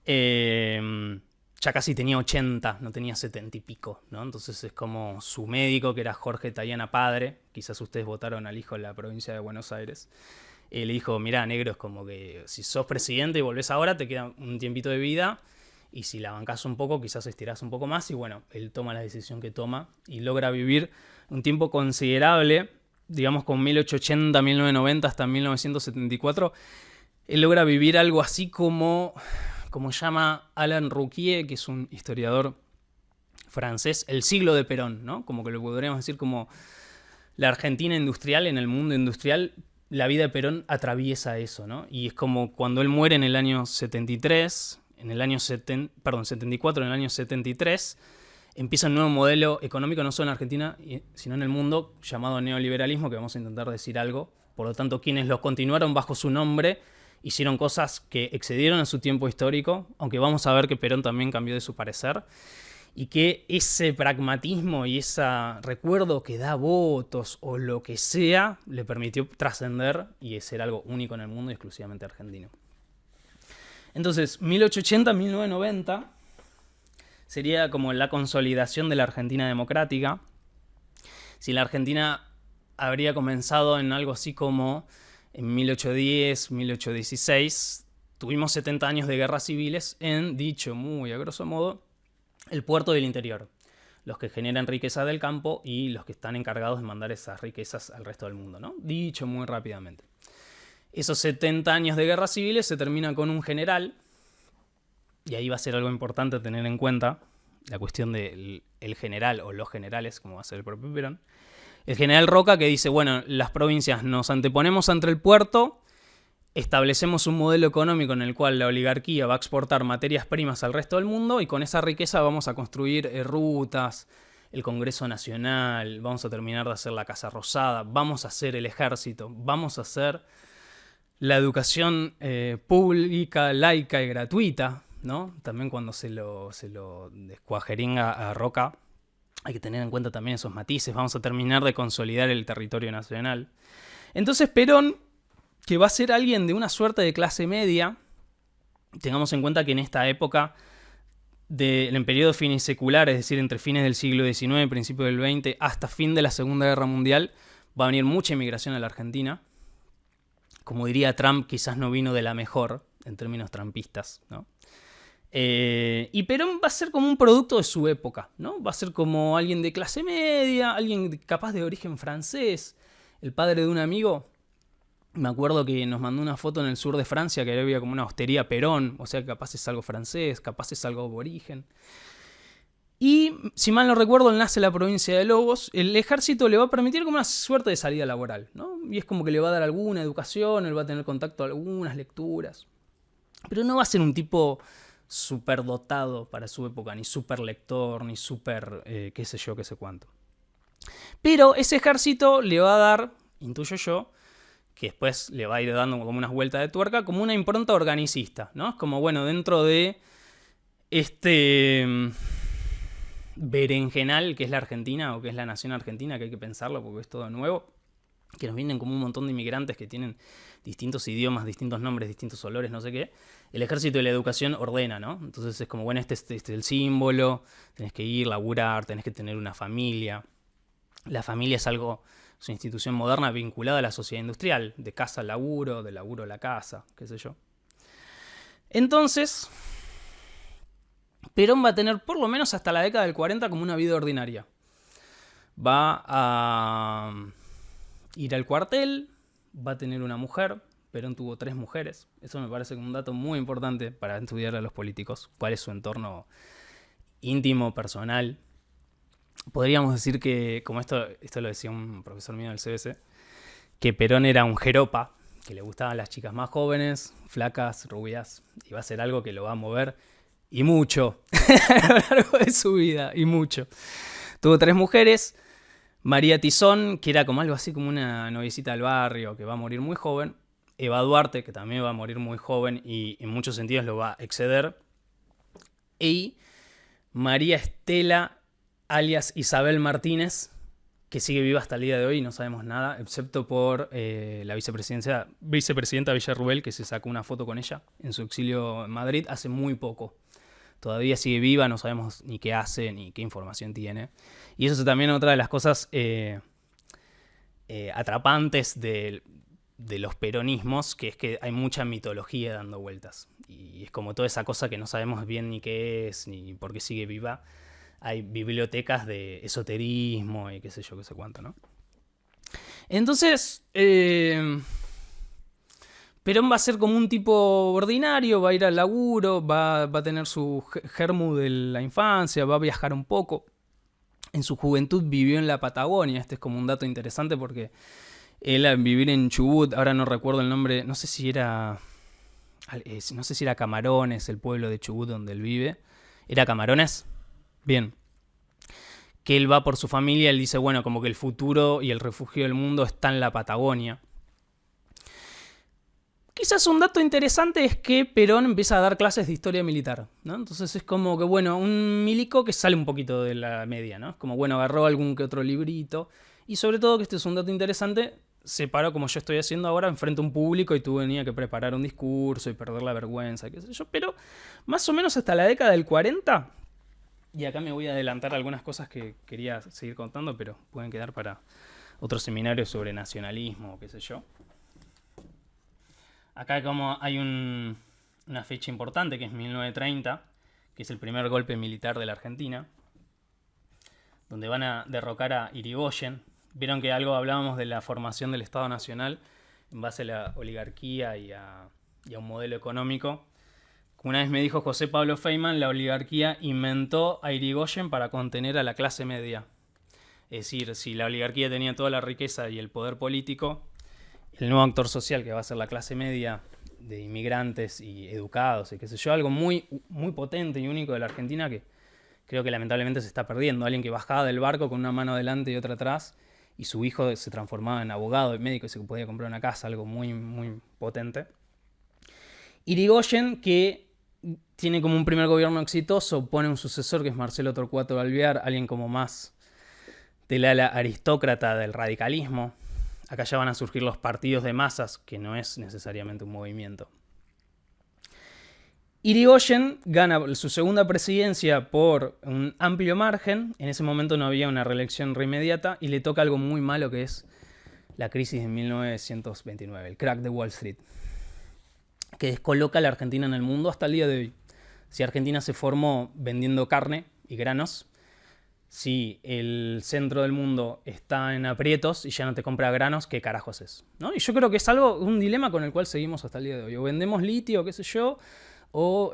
ya casi tenía 80, no tenía 70 y pico, ¿no? Entonces es como su médico, que era Jorge Tayana Padre, quizás ustedes votaron al hijo en la provincia de Buenos Aires, le dijo, mirá, negro, es como que si sos presidente y volvés ahora, te queda un tiempito de vida, y si la bancás un poco, quizás estirás un poco más, y bueno, él toma la decisión que toma, y logra vivir un tiempo considerable, digamos con 1880, 1990 hasta 1974, él logra vivir algo así como llama Alain Rouquier, que es un historiador francés, el siglo de Perón, ¿no? Como que lo podríamos decir como la Argentina industrial, en el mundo industrial, la vida de Perón atraviesa eso, ¿no? Y es como cuando él muere en el año 73, en el año 74, en el año 73, empieza un nuevo modelo económico, no solo en Argentina, sino en el mundo, llamado neoliberalismo, que vamos a intentar decir algo. Por lo tanto, quienes lo continuaron bajo su nombre hicieron cosas que excedieron a su tiempo histórico, aunque vamos a ver que Perón también cambió de su parecer. y que ese pragmatismo y ese recuerdo que da votos o lo que sea le permitió trascender y ser algo único en el mundo y exclusivamente argentino. Entonces, 1880-1990 sería como la consolidación de la Argentina democrática. Si la Argentina habría comenzado en algo así como en 1810, 1816, tuvimos 70 años de guerras civiles en, dicho muy a grosso modo, el puerto del interior, los que generan riqueza del campo y los que están encargados de mandar esas riquezas al resto del mundo, ¿no? Dicho muy rápidamente. Esos 70 años de guerras civiles se terminan con un general, y ahí va a ser algo importante a tener en cuenta, la cuestión del general o los generales, como va a ser el propio Perón. El general Roca que dice, bueno, las provincias nos anteponemos ante el puerto, establecemos un modelo económico en el cual la oligarquía va a exportar materias primas al resto del mundo y con esa riqueza vamos a construir rutas, el Congreso Nacional, vamos a terminar de hacer la Casa Rosada, vamos a hacer el ejército, vamos a hacer la educación pública, laica y gratuita, ¿no? También cuando se lo descuajeringa a Roca, hay que tener en cuenta también esos matices, vamos a terminar de consolidar el territorio nacional. Entonces Perón, que va a ser alguien de una suerte de clase media, tengamos en cuenta que en esta época, en periodo finisecular, es decir, entre fines del siglo XIX, principios del XX, hasta fin de la Segunda Guerra Mundial, va a venir mucha inmigración a la Argentina. Como diría Trump, quizás no vino de la mejor, en términos trumpistas, ¿no? Y Perón va a ser como un producto de su época, ¿no? Va a ser como alguien de clase media, alguien capaz de origen francés. El padre de un amigo, me acuerdo que nos mandó una foto en el sur de Francia que había como una hostería Perón, o sea que capaz es algo francés, capaz es algo aborigen. Y, si mal no recuerdo, él nace en la provincia de Lobos. El ejército le va a permitir como una suerte de salida laboral, ¿no? Y es como que le va a dar alguna educación, él va a tener contacto a algunas lecturas. Pero no va a ser un tipo superdotado para su época, ni super lector, ni super qué sé yo, qué sé cuánto. Pero ese ejército le va a dar, intuyo yo, que después le va a ir dando como unas vueltas de tuerca, como una impronta organicista, ¿no? Es como, bueno, dentro de este berenjenal que es la Argentina o que es la nación argentina, que hay que pensarlo porque es todo nuevo, que nos vienen como un montón de inmigrantes que tienen distintos idiomas, distintos nombres, distintos olores, no sé qué. El ejército de la educación ordena, ¿no? Entonces es como, bueno, este es el símbolo, tenés que ir, laburar, tenés que tener una familia. La familia es una institución moderna vinculada a la sociedad industrial, de casa al laburo, de laburo a la casa, qué sé yo. Entonces, Perón va a tener por lo menos hasta la década del 40 como una vida ordinaria. Va a ir al cuartel, va a tener una mujer. Perón tuvo 3 mujeres. Eso me parece como un dato muy importante para estudiar a los políticos. ¿Cuál es su entorno íntimo, personal? Podríamos decir que, como esto lo decía un profesor mío del CBC, que Perón era un jeropa, que le gustaban las chicas más jóvenes, flacas, rubias, y va a ser algo que lo va a mover, y mucho, a lo largo de su vida, y mucho. Tuvo 3 mujeres, María Tizón, que era como algo así como una noviecita del barrio, que va a morir muy joven, Eva Duarte, que también va a morir muy joven, y en muchos sentidos lo va a exceder, y María Estela, alias Isabel Martínez, que sigue viva hasta el día de hoy y no sabemos nada, excepto por la vicepresidenta Villarruel, que se sacó una foto con ella en su exilio en Madrid hace muy poco. Todavía sigue viva, no sabemos ni qué hace, ni qué información tiene. Y eso es también otra de las cosas atrapantes de los peronismos, que es que hay mucha mitología dando vueltas. Y es como toda esa cosa que no sabemos bien ni qué es, ni por qué sigue viva. Hay bibliotecas de esoterismo y qué sé yo, qué sé cuánto, ¿no? Entonces, Perón va a ser como un tipo ordinario, va a ir al laburo, va a tener su germu de la infancia, va a viajar un poco. En su juventud vivió en la Patagonia, este es como un dato interesante porque él al vivir en Chubut, ahora no recuerdo el nombre, no sé si era Camarones, el pueblo de Chubut donde él vive. ¿Era Camarones? Bien. Que él va por su familia, él dice, bueno, como que el futuro y el refugio del mundo está en la Patagonia. quizás un dato interesante es que Perón empieza a dar clases de historia militar, ¿no? Entonces es como que, bueno, un milico que sale un poquito de la media, ¿no? Es como, bueno, agarró algún que otro librito. Y sobre todo, que este es un dato interesante, se paró como yo estoy haciendo ahora enfrente a un público y tú tenía que preparar un discurso y perder la vergüenza, qué sé yo. Pero más o menos hasta la década del 40, y acá me voy a adelantar algunas cosas que quería seguir contando, pero pueden quedar para otro seminario sobre nacionalismo o qué sé yo. Acá como hay una fecha importante que es 1930, que es el primer golpe militar de la Argentina, donde van a derrocar a Irigoyen. Vieron que algo hablábamos de la formación del Estado Nacional en base a la oligarquía y a un modelo económico. Como una vez me dijo José Pablo Feynman, la oligarquía inventó a Irigoyen para contener a la clase media. Es decir, si la oligarquía tenía toda la riqueza y el poder político, el nuevo actor social que va a ser la clase media de inmigrantes y educados y qué sé yo, algo muy, muy potente y único de la Argentina que creo que lamentablemente se está perdiendo. Alguien que bajaba del barco con una mano adelante y otra atrás y su hijo se transformaba en abogado y médico y se podía comprar una casa, algo muy, muy potente. Irigoyen, que tiene como un primer gobierno exitoso, pone un sucesor que es Marcelo Torcuato Alvear, alguien como más del ala aristócrata del radicalismo. Acá ya van a surgir los partidos de masas, que no es necesariamente un movimiento. Irigoyen gana su segunda presidencia por un amplio margen. En ese momento no había una reelección inmediata y le toca algo muy malo, que es la crisis de 1929, el crack de Wall Street, que descoloca a la Argentina en el mundo hasta el día de hoy. Si Argentina se formó vendiendo carne y granos, si el centro del mundo está en aprietos y ya no te compra granos, ¿qué carajos es? ¿No? Y yo creo que es un dilema con el cual seguimos hasta el día de hoy. O vendemos litio, qué sé yo, o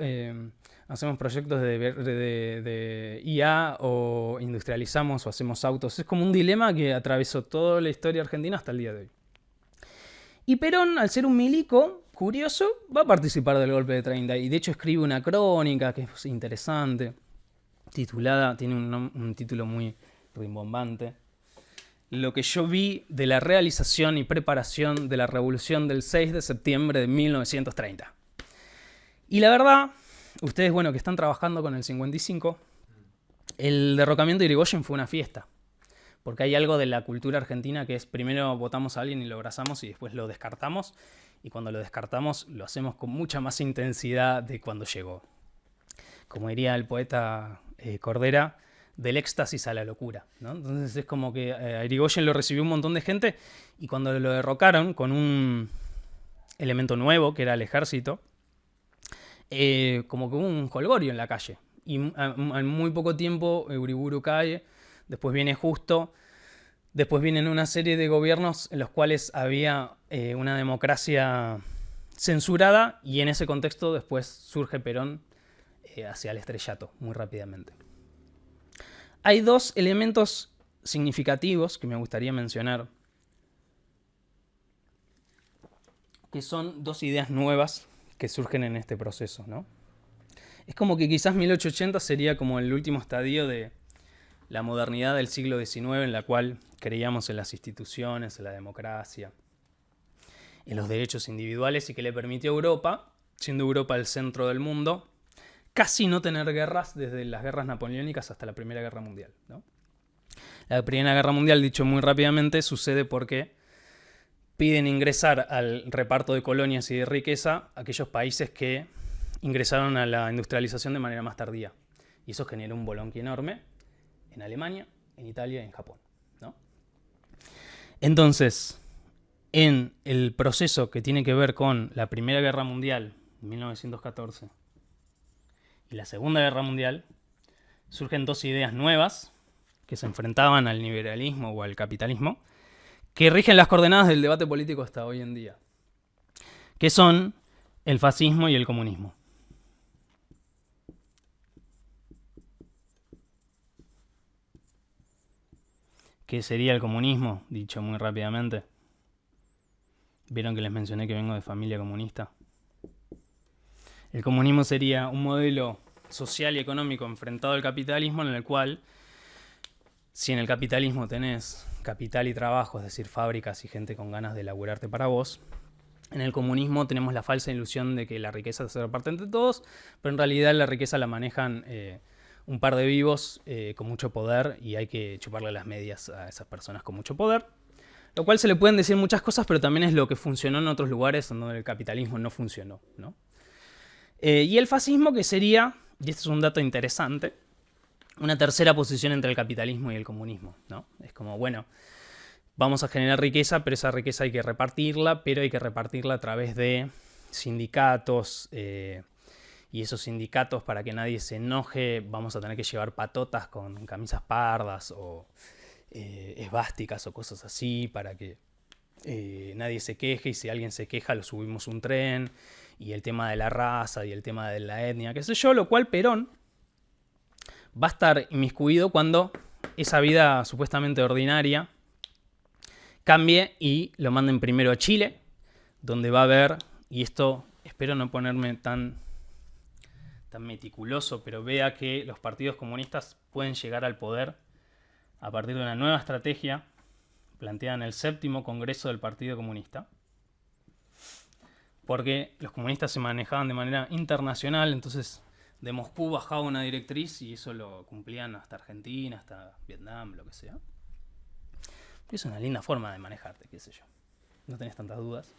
hacemos proyectos de IA, o industrializamos o hacemos autos. Es como un dilema que atravesó toda la historia argentina hasta el día de hoy. Y Perón, al ser un milico curioso, va a participar del golpe de 30. Y de hecho escribe una crónica que es interesante, titulada, tiene un título muy rimbombante: Lo que yo vi de la realización y preparación de la revolución del 6 de septiembre de 1930. Y la verdad, ustedes, bueno, que están trabajando con el 55, el derrocamiento de Irigoyen fue una fiesta. Porque hay algo de la cultura argentina que es: primero votamos a alguien y lo abrazamos y después lo descartamos. Y cuando lo descartamos, lo hacemos con mucha más intensidad de cuando llegó. Como diría el poeta Cordera, del éxtasis a la locura, ¿no? Entonces es como que a Irigoyen lo recibió un montón de gente, y cuando lo derrocaron con un elemento nuevo, que era el ejército, como que hubo un jolgorio en la calle. Y en muy poco tiempo Uriburu cae, después viene Justo, después vienen una serie de gobiernos en los cuales había una democracia censurada, y en ese contexto después surge Perón hacia el estrellato muy rápidamente. Hay dos elementos significativos que me gustaría mencionar, que son dos ideas nuevas que surgen en este proceso, ¿no? Es como que quizás 1880 sería como el último estadio de la modernidad del siglo XIX, en la cual creíamos en las instituciones, en la democracia, en los derechos individuales, y que le permitió a Europa, siendo Europa el centro del mundo, casi no tener guerras desde las guerras napoleónicas hasta la Primera Guerra Mundial, ¿no? La Primera Guerra Mundial, dicho muy rápidamente, sucede porque piden ingresar al reparto de colonias y de riqueza aquellos países que ingresaron a la industrialización de manera más tardía. Y eso generó un bolonqui enorme en Alemania, en Italia y en Japón, ¿no? Entonces, en el proceso que tiene que ver con la Primera Guerra Mundial, 1914, y la Segunda Guerra Mundial, surgen dos ideas nuevas que se enfrentaban al liberalismo o al capitalismo, que rigen las coordenadas del debate político hasta hoy en día, que son el fascismo y el comunismo. ¿Qué sería el comunismo? Dicho muy rápidamente. ¿Vieron que les mencioné que vengo de familia comunista? El comunismo sería un modelo social y económico enfrentado al capitalismo, en el cual, si en el capitalismo tenés capital y trabajo, es decir, fábricas y gente con ganas de laburarte para vos, En el comunismo tenemos la falsa ilusión de que la riqueza se reparte entre todos, pero en realidad la riqueza la manejan un par de vivos con mucho poder y hay que chuparle las medias a esas personas con mucho poder. Lo cual se le pueden decir muchas cosas, pero también es lo que funcionó en otros lugares donde el capitalismo no funcionó, ¿no? Y el fascismo, que sería, y este es un dato interesante, una tercera posición entre el capitalismo y el comunismo, ¿no? Es como, bueno, vamos a generar riqueza, pero esa riqueza hay que repartirla, pero hay que repartirla a través de sindicatos, y esos sindicatos, para que nadie se enoje, vamos a tener que llevar patotas con camisas pardas o esvásticas o cosas así, para que nadie se queje, y si alguien se queja lo subimos un tren, y el tema de la raza y el tema de la etnia, qué sé yo, lo cual Perón va a estar inmiscuido cuando esa vida supuestamente ordinaria cambie y lo manden primero a Chile, donde va a haber, y esto espero no ponerme tan meticuloso, pero vea que los partidos comunistas pueden llegar al poder a partir de una nueva estrategia planteada en el 7º Congreso del Partido Comunista, porque los comunistas se manejaban de manera internacional, entonces de Moscú bajaba una directriz y eso lo cumplían hasta Argentina, hasta Vietnam, lo que sea. Es una linda forma de manejarte, qué sé yo. No tenés tantas dudas.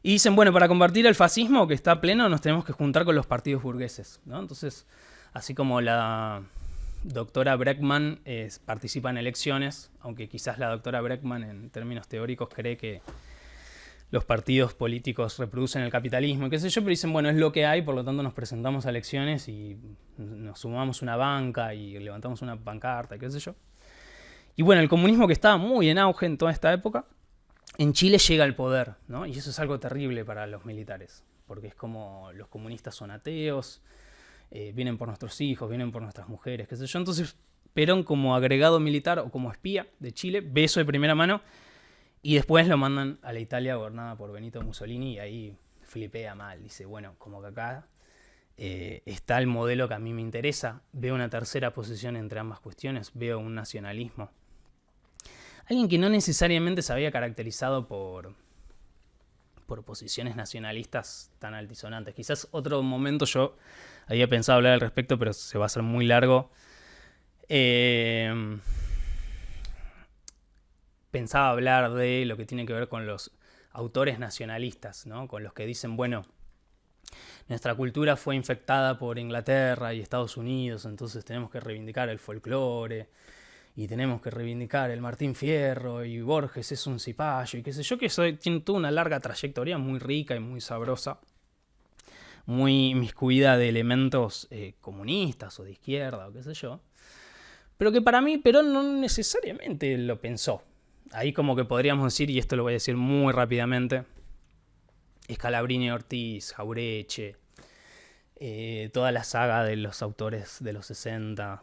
Y dicen, bueno, para combatir el fascismo que está pleno nos tenemos que juntar con los partidos burgueses, ¿no? Entonces, así como la doctora Bregman participa en elecciones, aunque quizás la doctora Bregman en términos teóricos cree que los partidos políticos reproducen el capitalismo y qué sé yo, pero dicen, bueno, es lo que hay, por lo tanto nos presentamos a elecciones y nos sumamos una banca y levantamos una pancarta, qué sé yo. Y bueno, el comunismo, que estaba muy en auge en toda esta época, en Chile llega al poder, ¿no? Y eso es algo terrible para los militares, porque es como los comunistas son ateos, vienen por nuestros hijos, vienen por nuestras mujeres, qué sé yo. Entonces Perón, como agregado militar o como espía de Chile, ve eso de primera mano y después lo mandan a la Italia gobernada por Benito Mussolini y ahí flipea mal. Dice, bueno, como que acá está el modelo que a mí me interesa, veo una tercera posición entre ambas cuestiones, veo un nacionalismo. Alguien que no necesariamente se había caracterizado por posiciones nacionalistas tan altisonantes. Quizás otro momento yo había pensado hablar al respecto, pero se va a hacer muy largo. Pensaba hablar de lo que tiene que ver con los autores nacionalistas, ¿no? Con los que dicen, bueno, nuestra cultura fue infectada por Inglaterra y Estados Unidos, entonces tenemos que reivindicar el folclore y tenemos que reivindicar el Martín Fierro y Borges es un cipayo y qué sé yo, que tiene toda una larga trayectoria muy rica y muy sabrosa, muy inmiscuida de elementos comunistas o de izquierda o qué sé yo, pero que para mí Perón no necesariamente lo pensó. Ahí como que podríamos decir, y esto lo voy a decir muy rápidamente, Scalabrini, Ortiz, Jaureche, toda la saga de los autores de los 60,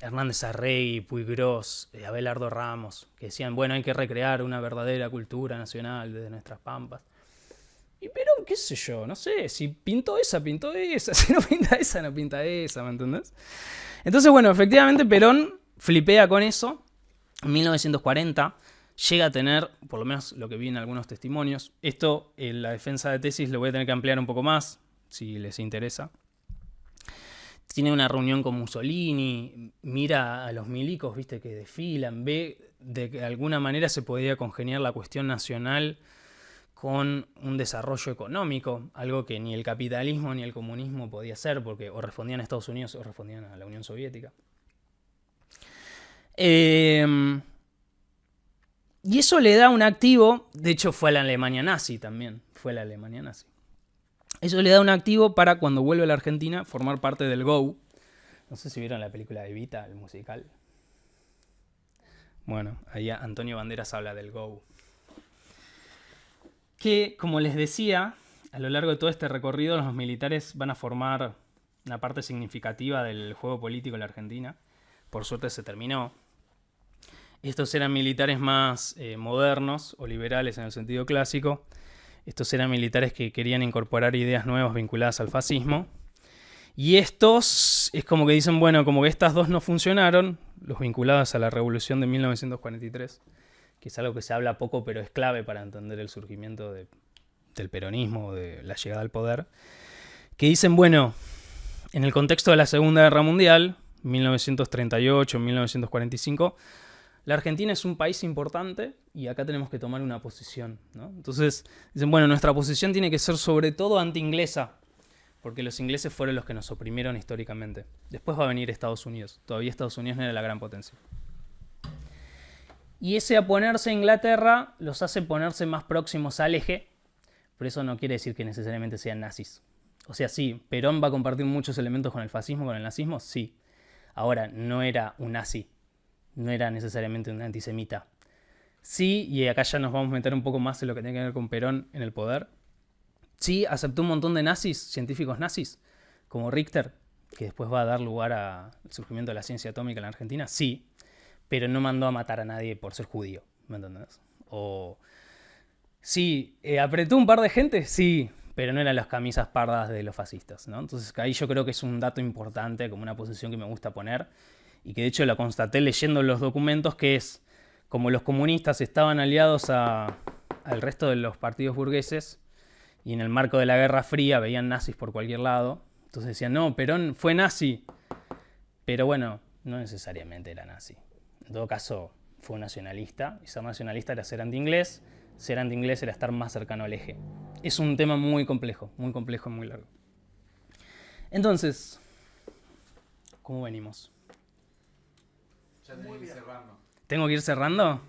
Hernández Arregui, Puiggrós, Abelardo Ramos, que decían, bueno, hay que recrear una verdadera cultura nacional desde nuestras pampas. Y Perón, qué sé yo, no sé, si pintó esa, si no pinta esa, no pinta esa, ¿me entendés? Entonces, bueno, efectivamente Perón flipea con eso. En 1940 llega a tener, por lo menos lo que vi en algunos testimonios, esto en la defensa de tesis lo voy a tener que ampliar un poco más, si les interesa. Tiene una reunión con Mussolini, mira a los milicos, viste, que desfilan, ve de que de alguna manera se podía congeniar la cuestión nacional con un desarrollo económico, algo que ni el capitalismo ni el comunismo podía hacer, porque o respondían a Estados Unidos o respondían a la Unión Soviética. Y eso le da un activo, de hecho fue a la Alemania nazi también, Eso le da un activo para cuando vuelve a la Argentina formar parte del GO. No sé si vieron la película de Evita, el musical. Bueno, ahí Antonio Banderas habla del GO. Que, como les decía, a lo largo de todo este recorrido los militares van a formar una parte significativa del juego político en la Argentina. Por suerte se terminó. Estos eran militares más modernos o liberales en el sentido clásico. Estos eran militares que querían incorporar ideas nuevas vinculadas al fascismo. Y estos es como que dicen, bueno, como que estas dos no funcionaron, los vinculados a la Revolución de 1943, que es algo que se habla poco pero es clave para entender el surgimiento de del peronismo, de la llegada al poder, que dicen, bueno, en el contexto de la Segunda Guerra Mundial, 1938-1945, la Argentina es un país importante y acá tenemos que tomar una posición, ¿no? Entonces dicen, bueno, nuestra posición tiene que ser sobre todo anti-inglesa, porque los ingleses fueron los que nos oprimieron históricamente. Después va a venir Estados Unidos. Todavía Estados Unidos no era la gran potencia. Y ese oponerse a Inglaterra los hace ponerse más próximos al eje, pero eso no quiere decir que necesariamente sean nazis. O sea, sí, Perón va a compartir muchos elementos con el fascismo, con el nazismo, sí. Ahora, no era un nazi, no era necesariamente un antisemita. Sí, y acá ya nos vamos a meter un poco más en lo que tiene que ver con Perón en el poder. Sí, aceptó un montón de nazis, científicos nazis, como Richter, que después va a dar lugar al surgimiento de la ciencia atómica en la Argentina, sí, pero no mandó a matar a nadie por ser judío, ¿me entendés? O sí, apretó un par de gente, sí, pero no eran las camisas pardas de los fascistas, ¿no? Entonces ahí yo creo que es un dato importante, como una posición que me gusta poner, y que de hecho la constaté leyendo los documentos, que es, como los comunistas estaban aliados al resto de los partidos burgueses, y en el marco de la Guerra Fría veían nazis por cualquier lado, entonces decían, no, Perón fue nazi, pero bueno, no necesariamente era nazi. En todo caso, fue un nacionalista, y ser nacionalista era ser anti-inglés era estar más cercano al eje. Es un tema muy complejo, muy largo. Entonces, ¿cómo venimos? Ya tenés que ir cerrando. ¿Tengo que ir cerrando?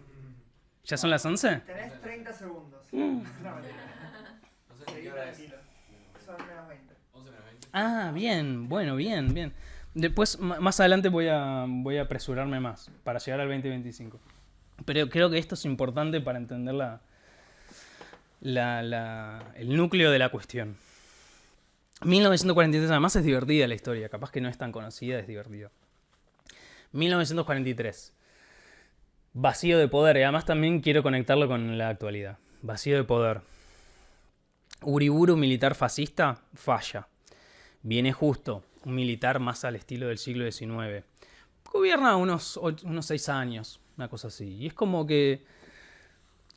¿Ya son las 11? Tenés 30 segundos. No, mentira. No sé qué hora es. Tranquilo. Son menos 20. 11 menos 20. Ah, bien, bueno, bien. Después, más adelante voy a apresurarme más para llegar al 2025. Pero creo que esto es importante para entender el núcleo de la cuestión. 1943, además es divertida la historia, capaz que no es tan conocida, es divertida. 1943. Vacío de poder, y además también quiero conectarlo con la actualidad. Vacío de poder. Uriburu, militar fascista, falla. Viene Justo, un militar más al estilo del siglo XIX. Gobierna unos 6 años, una cosa así. Y es como que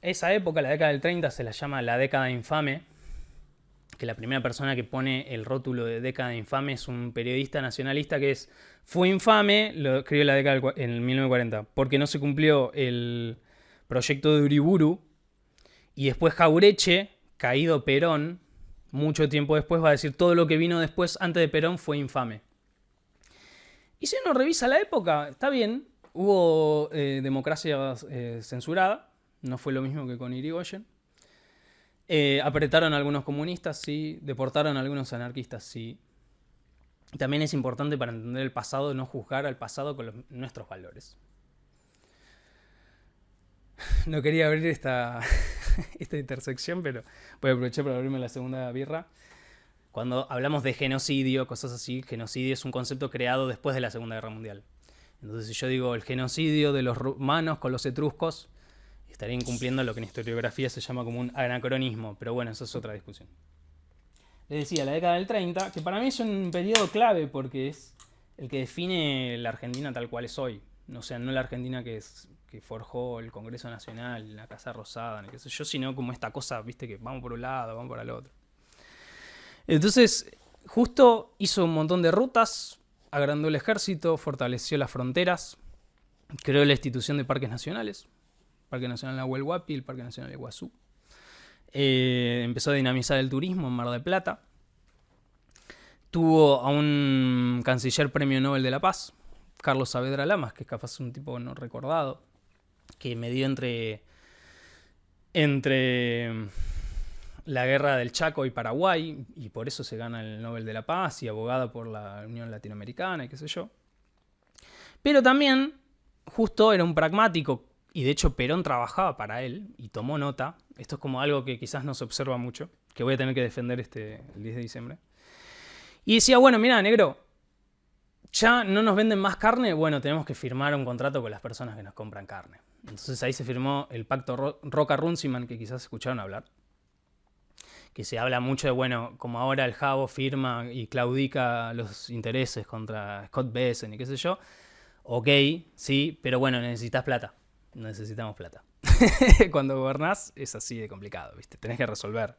esa época, la década del 30, se la llama la década infame, que la primera persona que pone el rótulo de década infame es un periodista nacionalista que fue infame, lo escribió la década en 1940, porque no se cumplió el proyecto de Uriburu, y después Jaureche, caído Perón, mucho tiempo después va a decir todo lo que vino después, antes de Perón, fue infame. Y si uno revisa la época, está bien, hubo democracia censurada, no fue lo mismo que con Irigoyen. Apretaron a algunos comunistas, sí. Deportaron a algunos anarquistas, sí. También es importante para entender el pasado no juzgar al pasado con nuestros valores. No quería abrir esta intersección, pero voy a aprovechar para abrirme la segunda birra. Cuando hablamos de genocidio, cosas así, genocidio es un concepto creado después de la Segunda Guerra Mundial. Entonces, si yo digo el genocidio de los romanos con los etruscos, estaría incumpliendo lo que en historiografía se llama como un anacronismo, pero bueno, eso es otra discusión. Les decía, la década del 30, que para mí es un periodo clave porque es el que define la Argentina tal cual es hoy. O sea, no la Argentina que forjó el Congreso Nacional, la Casa Rosada, ni qué sé yo, sino como esta cosa, viste, que vamos por un lado, vamos por el otro. Entonces, Justo hizo un montón de rutas, agrandó el ejército, fortaleció las fronteras, creó la institución de parques nacionales, Parque Nacional Nahuel Huapi, el Parque Nacional Iguazú. Empezó a dinamizar el turismo en Mar del Plata. Tuvo a un canciller premio Nobel de la Paz, Carlos Saavedra Lamas, que es capaz un tipo no recordado, que medió entre la guerra del Chaco y Paraguay, y por eso se gana el Nobel de la Paz, y abogada por la Unión Latinoamericana y qué sé yo. Pero también, Justo era un pragmático, y de hecho Perón trabajaba para él y tomó nota. Esto es como algo que quizás no se observa mucho, que voy a tener que defender el 10 de diciembre. Y decía, bueno, mira, negro, ya no nos venden más carne, bueno, tenemos que firmar un contrato con las personas que nos compran carne. Entonces ahí se firmó el pacto Roca-Runciman, que quizás escucharon hablar. Que se habla mucho de, bueno, como ahora el Jabo firma y claudica los intereses contra Scott Bessent y qué sé yo. Ok, sí, pero bueno, necesitas plata. Necesitamos plata. Cuando gobernás es así de complicado, ¿viste? Tenés que resolver.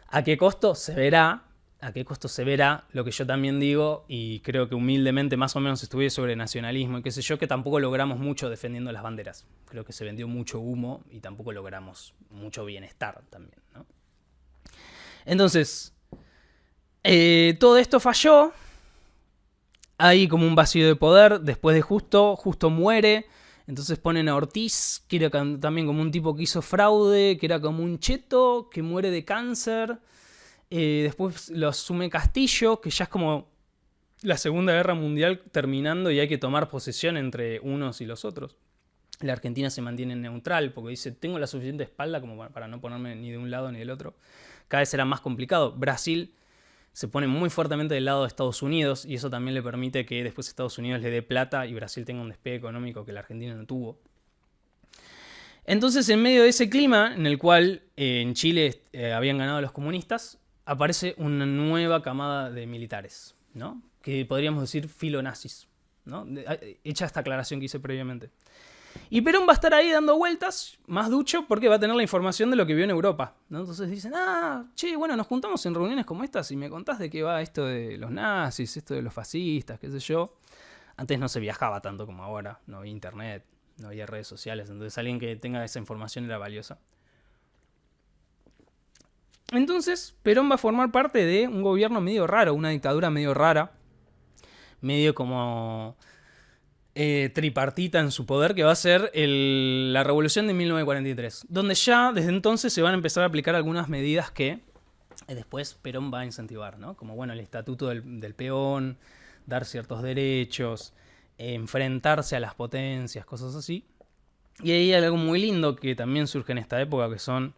¿A qué costo? Se verá. ¿A qué costo se verá? Lo que yo también digo, y creo que humildemente más o menos estudié sobre nacionalismo y qué sé yo, que tampoco logramos mucho defendiendo las banderas. Creo que se vendió mucho humo y tampoco logramos mucho bienestar también, ¿no? Entonces, todo esto falló. Hay como un vacío de poder. Después de Justo muere. Entonces ponen a Ortiz, que era también como un tipo que hizo fraude, que era como un cheto, que muere de cáncer. Después lo asume Castillo, que ya es como la Segunda Guerra Mundial terminando y hay que tomar posesión entre unos y los otros. La Argentina se mantiene neutral porque dice, tengo la suficiente espalda como para no ponerme ni de un lado ni del otro. Cada vez será más complicado. Brasil se pone muy fuertemente del lado de Estados Unidos y eso también le permite que después Estados Unidos le dé plata y Brasil tenga un despegue económico que la Argentina no tuvo. Entonces, en medio de ese clima, en el cual en Chile habían ganado los comunistas, aparece una nueva camada de militares, ¿no? Que podríamos decir filonazis, ¿no? Hecha esta aclaración que hice previamente. Y Perón va a estar ahí dando vueltas, más ducho, porque va a tener la información de lo que vio en Europa, ¿no? Entonces dicen, che, bueno, nos juntamos en reuniones como estas y me contás de qué va esto de los nazis, esto de los fascistas, qué sé yo. Antes no se viajaba tanto como ahora, no había internet, no había redes sociales, entonces alguien que tenga esa información era valiosa. Entonces, Perón va a formar parte de un gobierno medio raro, una dictadura medio rara, medio como tripartita en su poder, que va a ser la revolución de 1943, donde ya desde entonces se van a empezar a aplicar algunas medidas que después Perón va a incentivar, ¿no? Como bueno, el estatuto del peón, dar ciertos derechos, enfrentarse a las potencias, cosas así. Y ahí hay algo muy lindo que también surge en esta época, que son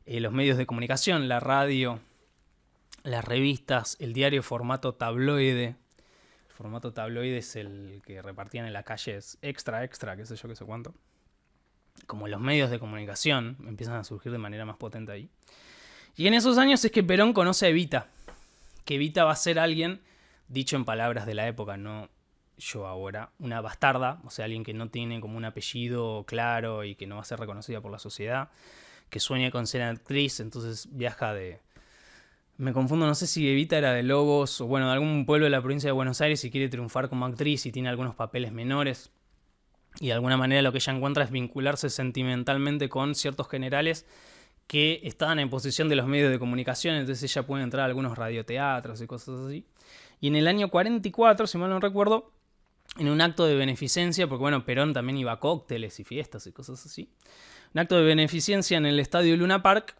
los medios de comunicación, la radio, las revistas, el diario formato tabloide. El formato tabloide es el que repartían en la calle, es extra, qué sé yo, qué sé cuánto. Como los medios de comunicación empiezan a surgir de manera más potente ahí. Y en esos años es que Perón conoce a Evita, que Evita va a ser alguien, dicho en palabras de la época, no yo ahora, una bastarda, o sea, alguien que no tiene como un apellido claro y que no va a ser reconocida por la sociedad, que sueña con ser actriz, entonces viaja de... Me confundo, no sé si Evita era de Lobos o bueno, de algún pueblo de la provincia de Buenos Aires y quiere triunfar como actriz y tiene algunos papeles menores. Y de alguna manera lo que ella encuentra es vincularse sentimentalmente con ciertos generales que estaban en posición de los medios de comunicación, entonces ella puede entrar a algunos radioteatros y cosas así. Y en el año 44, si mal no recuerdo, en un acto de beneficencia, porque bueno, Perón también iba a cócteles y fiestas y cosas así, un acto de beneficencia en el estadio Luna Park,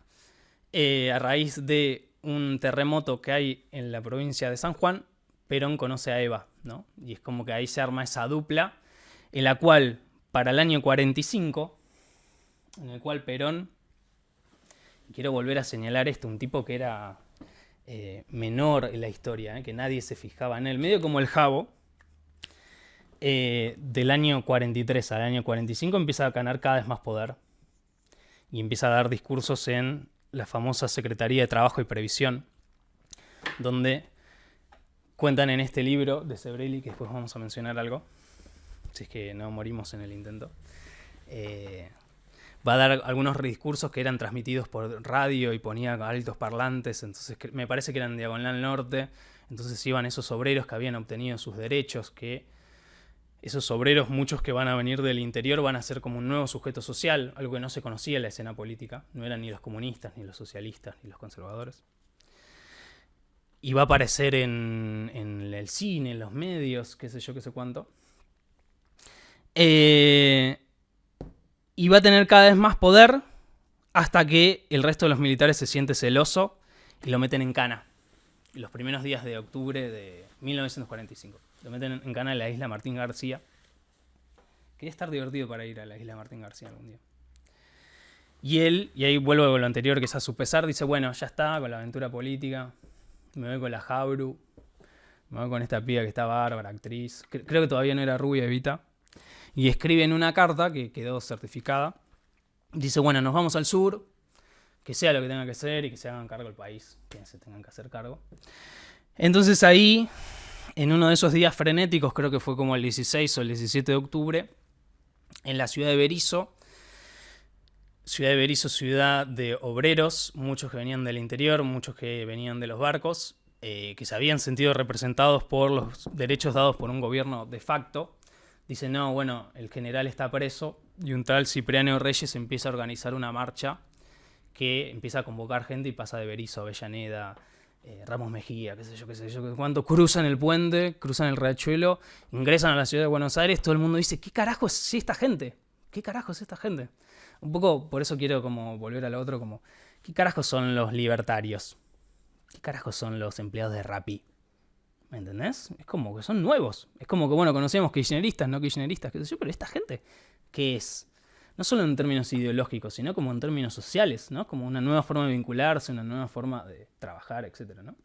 a raíz de un terremoto que hay en la provincia de San Juan, Perón conoce a Eva, ¿no? Y es como que ahí se arma esa dupla, en la cual, para el año 45, en el cual Perón, quiero volver a señalar esto, un tipo que era menor en la historia, que nadie se fijaba en él, medio como el Jabo, del año 43 al año 45 empieza a ganar cada vez más poder y empieza a dar discursos en la famosa Secretaría de Trabajo y Previsión, donde cuentan en este libro de Sebrelli, que después vamos a mencionar algo, si es que no morimos en el intento, va a dar algunos discursos que eran transmitidos por radio y ponía altos parlantes, entonces me parece que eran Diagonal Norte, entonces iban esos obreros que habían obtenido sus derechos, que esos obreros, muchos que van a venir del interior, van a ser como un nuevo sujeto social, algo que no se conocía en la escena política. No eran ni los comunistas, ni los socialistas, ni los conservadores. Y va a aparecer en el cine, en los medios, qué sé yo, qué sé cuánto. Y va a tener cada vez más poder hasta que el resto de los militares se siente celoso y lo meten en cana. Los primeros días de octubre de 1945. Lo meten en cana en la isla Martín García. Quería estar divertido para ir a la isla Martín García algún día. Y él, y ahí vuelvo a lo anterior, que es a su pesar, dice, bueno, ya está con la aventura política, me voy con la Jabru, me voy con esta piba que está bárbara, actriz, creo que todavía no era rubia Evita, y escribe en una carta que quedó certificada, dice, bueno, nos vamos al sur, que sea lo que tenga que ser y que se hagan cargo el país, quienes se tengan que hacer cargo. Entonces ahí, en uno de esos días frenéticos, creo que fue como el 16 o el 17 de octubre, en la ciudad de Berisso, Ciudad de Berisso, ciudad de obreros, muchos que venían del interior, muchos que venían de los barcos, que se habían sentido representados por los derechos dados por un gobierno de facto. Dicen, no, bueno, el general está preso, y un tal Cipriano Reyes empieza a organizar una marcha que empieza a convocar gente y pasa de Berisso a Avellaneda, Ramos Mejía, qué sé yo, cuando cruzan el puente, cruzan el riachuelo, ingresan a la ciudad de Buenos Aires, todo el mundo dice, ¿qué carajo es esta gente? ¿Qué carajo es esta gente? Un poco, por eso quiero como volver a lo otro, como, ¿qué carajo son los libertarios? ¿Qué carajo son los empleados de Rappi? ¿Me entendés? Es como que son nuevos. Es como que, bueno, conocemos kirchneristas, no kirchneristas, qué sé yo, pero esta gente, ¿qué es? No solo en términos ideológicos, sino como en términos sociales, ¿no? Como una nueva forma de vincularse, una nueva forma de trabajar, etcétera, ¿no?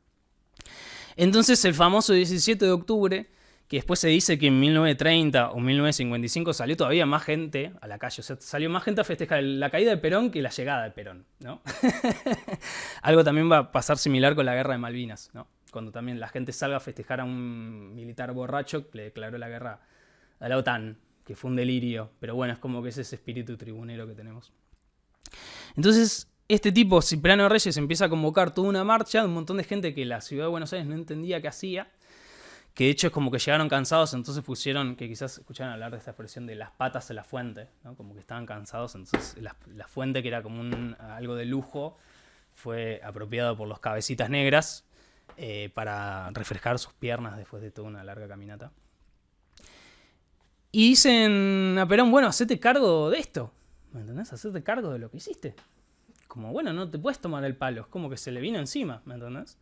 Entonces el famoso 17 de octubre, que después se dice que en 1930 o 1955 salió todavía más gente a la calle, o sea, salió más gente a festejar la caída de Perón que la llegada de Perón, ¿no? Algo también va a pasar similar con la guerra de Malvinas, ¿no? Cuando también la gente salga a festejar a un militar borracho que le declaró la guerra a la OTAN, que fue un delirio, pero bueno, es como que es ese espíritu tribunero que tenemos. Entonces, este tipo, Cipriano Reyes, empieza a convocar toda una marcha de un montón de gente que la ciudad de Buenos Aires no entendía qué hacía, que de hecho es como que llegaron cansados, entonces pusieron, que quizás escucharon hablar de esta expresión de las patas en la fuente, ¿no? Como que estaban cansados, entonces la fuente, que era como algo de lujo, fue apropiado por los cabecitas negras para refrescar sus piernas después de toda una larga caminata. Y dicen a Perón, bueno, hacete cargo de esto, ¿me entendés? Hacete cargo de lo que hiciste. Como, bueno, no te puedes tomar el palo, es como que se le vino encima, ¿me entendés?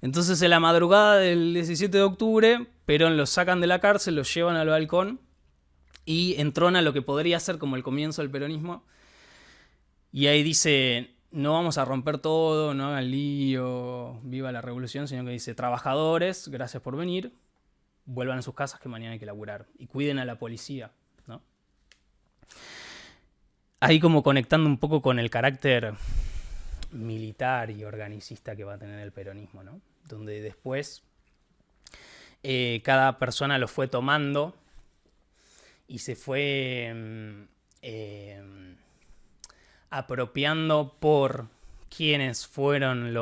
Entonces en la madrugada del 17 de octubre, Perón los sacan de la cárcel, los llevan al balcón y entrona lo que podría ser como el comienzo del peronismo. Y ahí dice, no vamos a romper todo, no hagan lío, viva la revolución, sino que dice, trabajadores, gracias por venir, vuelvan a sus casas que mañana hay que laburar. Y cuiden a la policía, ¿no? Ahí como conectando un poco con el carácter militar y organicista que va a tener el peronismo, ¿no? Donde después cada persona lo fue tomando y se fue apropiando por quienes fueron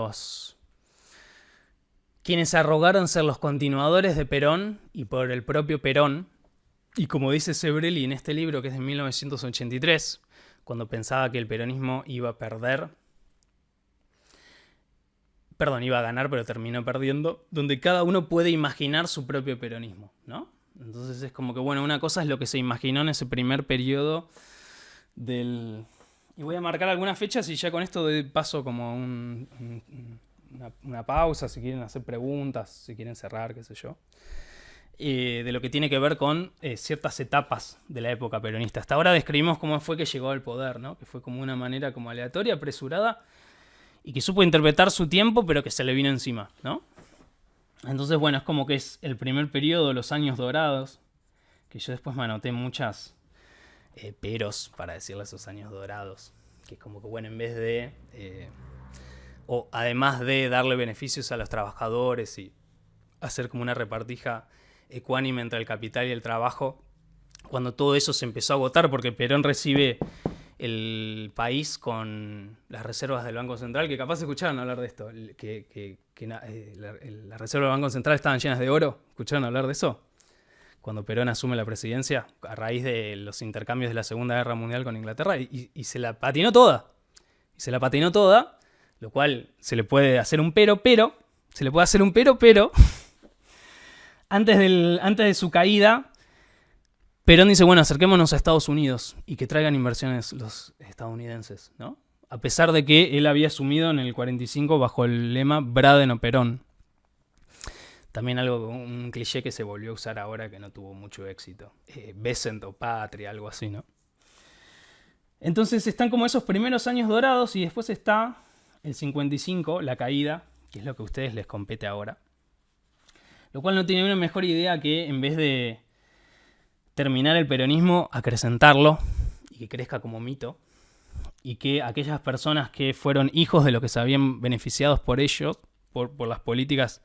quienes arrogaron ser los continuadores de Perón y por el propio Perón. Y como dice Sebrelli en este libro, que es de 1983, cuando pensaba que el peronismo iba a ganar, pero terminó perdiendo, donde cada uno puede imaginar su propio peronismo, ¿no? Entonces es como que, bueno, una cosa es lo que se imaginó en ese primer periodo del... Y voy a marcar algunas fechas y ya con esto paso como una pausa, si quieren hacer preguntas, si quieren cerrar, qué sé yo. De lo que tiene que ver con ciertas etapas de la época peronista. Hasta ahora describimos cómo fue que llegó al poder, ¿no? Que fue como una manera como aleatoria, apresurada, y que supo interpretar su tiempo, pero que se le vino encima, ¿no? Entonces, bueno, es como que es el primer periodo, los años dorados, que yo después me anoté muchas peros para decirle esos años dorados, que es como que, bueno, en vez de, o además de darle beneficios a los trabajadores y hacer como una repartija ecuánime entre el capital y el trabajo, cuando todo eso se empezó a agotar, porque Perón recibe el país con las reservas del Banco Central, que capaz escucharon hablar de esto, que las reservas del Banco Central estaban llenas de oro. ¿Escucharon hablar de eso? Cuando Perón asume la presidencia, a raíz de los intercambios de la Segunda Guerra Mundial con Inglaterra, y se la patinó toda. Y se la patinó toda, lo cual se le puede hacer un pero, antes de su caída, Perón dice, bueno, acerquémonos a Estados Unidos y que traigan inversiones los estadounidenses, ¿no? A pesar de que él había asumido en el 45 bajo el lema Braden o Perón. También un cliché que se volvió a usar ahora que no tuvo mucho éxito. Besant o Patria, algo así, ¿no? Entonces están como esos primeros años dorados y después está el 55, la caída, que es lo que a ustedes les compete ahora. Lo cual no tiene una mejor idea que en vez de terminar el peronismo, acrecentarlo y que crezca como mito, y que aquellas personas que fueron hijos de los que se habían beneficiado por ellos, por las políticas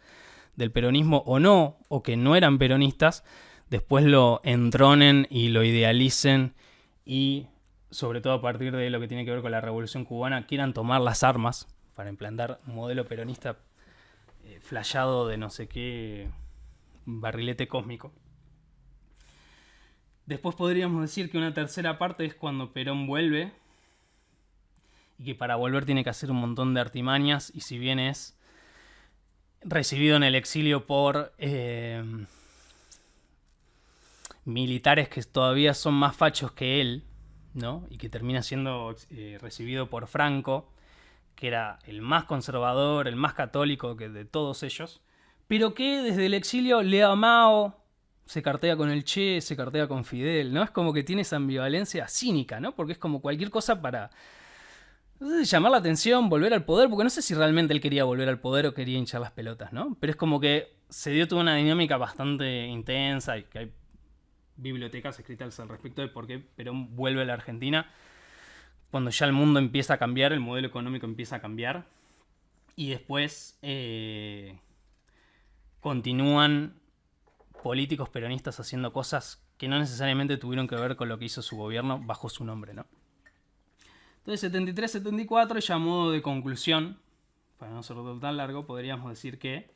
del peronismo o no, o que no eran peronistas, después lo entronen y lo idealicen y sobre todo a partir de lo que tiene que ver con la Revolución Cubana, quieran tomar las armas para implantar un modelo peronista flashado de no sé qué barrilete cósmico. Después podríamos decir que una tercera parte es cuando Perón vuelve, y que para volver tiene que hacer un montón de artimañas, y si bien es recibido en el exilio por militares que todavía son más fachos que él, ¿no? Y que termina siendo recibido por Franco, que era el más conservador, el más católico que de todos ellos, pero que desde el exilio lee a Mao, se cartea con el Che, se cartea con Fidel, ¿no? Es como que tiene esa ambivalencia cínica, ¿no? Porque es como cualquier cosa para, no sé, llamar la atención, volver al poder, porque no sé si realmente él quería volver al poder o quería hinchar las pelotas, ¿no? Pero es como que se dio toda una dinámica bastante intensa y que hay bibliotecas escritas al respecto de por qué Perón vuelve a la Argentina cuando ya el mundo empieza a cambiar, el modelo económico empieza a cambiar, y después continúan políticos peronistas haciendo cosas que no necesariamente tuvieron que ver con lo que hizo su gobierno bajo su nombre, ¿no? Entonces 73-74, ya a modo de conclusión, para no hacerlo tan largo, podríamos decir que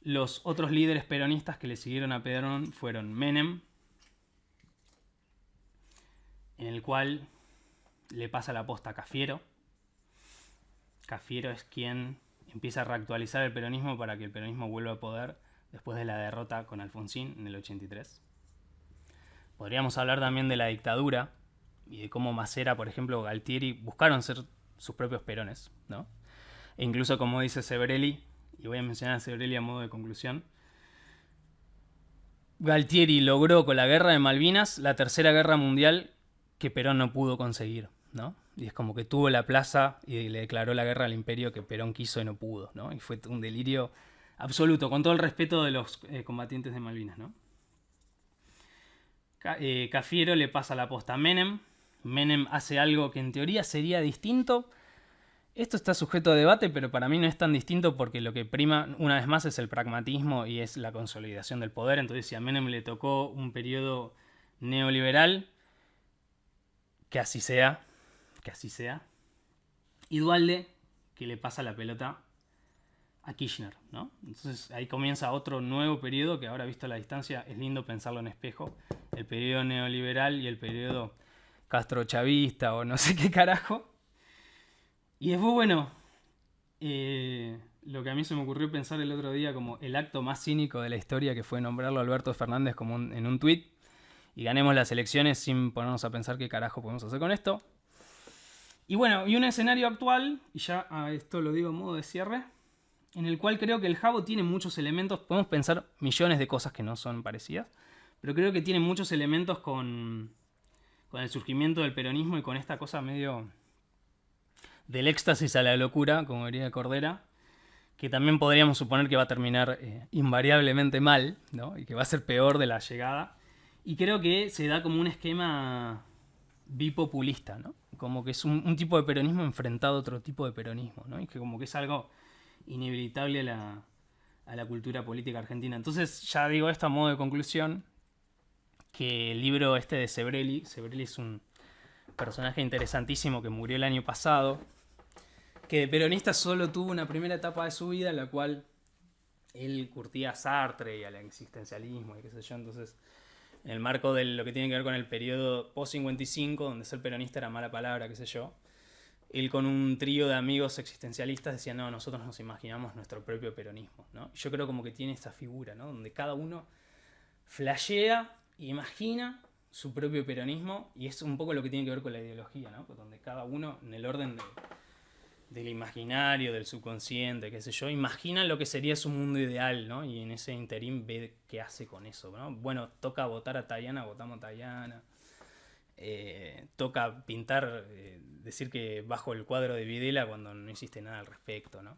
los otros líderes peronistas que le siguieron a Perón fueron Menem, en el cual le pasa la posta a Cafiero. Cafiero es quien empieza a reactualizar el peronismo para que el peronismo vuelva a poder después de la derrota con Alfonsín en el 83. Podríamos hablar también de la dictadura y de cómo Macera, por ejemplo, Galtieri buscaron ser sus propios perones, ¿no? E incluso, como dice Sebrelli, y voy a mencionar a Sebrelli a modo de conclusión, Galtieri logró con la guerra de Malvinas la tercera guerra mundial que Perón no pudo conseguir, ¿no? Y es como que tuvo la plaza y le declaró la guerra al imperio que Perón quiso y no pudo, ¿no? Y fue un delirio absoluto, con todo el respeto de los combatientes de Malvinas, ¿no? Cafiero le pasa la posta a Menem. Menem hace algo que en teoría sería distinto. Esto está sujeto a debate, pero para mí no es tan distinto porque lo que prima, una vez más, es el pragmatismo y es la consolidación del poder. Entonces, si a Menem le tocó un periodo neoliberal, que así sea, que así sea. Y Duhalde, que le pasa la pelota a Kirchner, ¿no? Entonces ahí comienza otro nuevo periodo que ahora, visto a la distancia, es lindo pensarlo en espejo. El periodo neoliberal y el periodo castrochavista o no sé qué carajo. Y después, bueno, lo que a mí se me ocurrió pensar el otro día como el acto más cínico de la historia, que fue nombrarlo a Alberto Fernández como en un tuit, y ganemos las elecciones sin ponernos a pensar qué carajo podemos hacer con esto. Y bueno, y un escenario actual, y ya a esto lo digo en modo de cierre, en el cual creo que el Jabo tiene muchos elementos. Podemos pensar millones de cosas que no son parecidas, pero creo que tiene muchos elementos con el surgimiento del peronismo y con esta cosa medio del éxtasis a la locura, como diría Cordera, que también podríamos suponer que va a terminar invariablemente mal, ¿no? Y que va a ser peor de la llegada. Y creo que se da como un esquema bipopulista, ¿no? Como que es un tipo de peronismo enfrentado a otro tipo de peronismo, ¿no? Y que como que es algo inevitable a la cultura política argentina. Entonces, ya digo esto a modo de conclusión, que el libro este de Sebrelli es un personaje interesantísimo que murió el año pasado, que de peronista solo tuvo una primera etapa de su vida en la cual él curtía a Sartre y al existencialismo y qué sé yo. Entonces, en el marco de lo que tiene que ver con el periodo post-55, donde ser peronista era mala palabra, qué sé yo, él con un trío de amigos existencialistas decía, no, nosotros nos imaginamos nuestro propio peronismo, ¿no? Yo creo como que tiene esa figura, ¿no? Donde cada uno flashea e imagina su propio peronismo, y es un poco lo que tiene que ver con la ideología, ¿no? Donde cada uno, en el orden del imaginario, del subconsciente, qué sé yo, imagina lo que sería su mundo ideal, ¿no? Y en ese interín ve qué hace con eso, ¿no? Bueno, toca votar a Tayana, votamos a Tayana. Toca pintar, decir que bajo el cuadro de Videla cuando no existe nada al respecto, ¿no?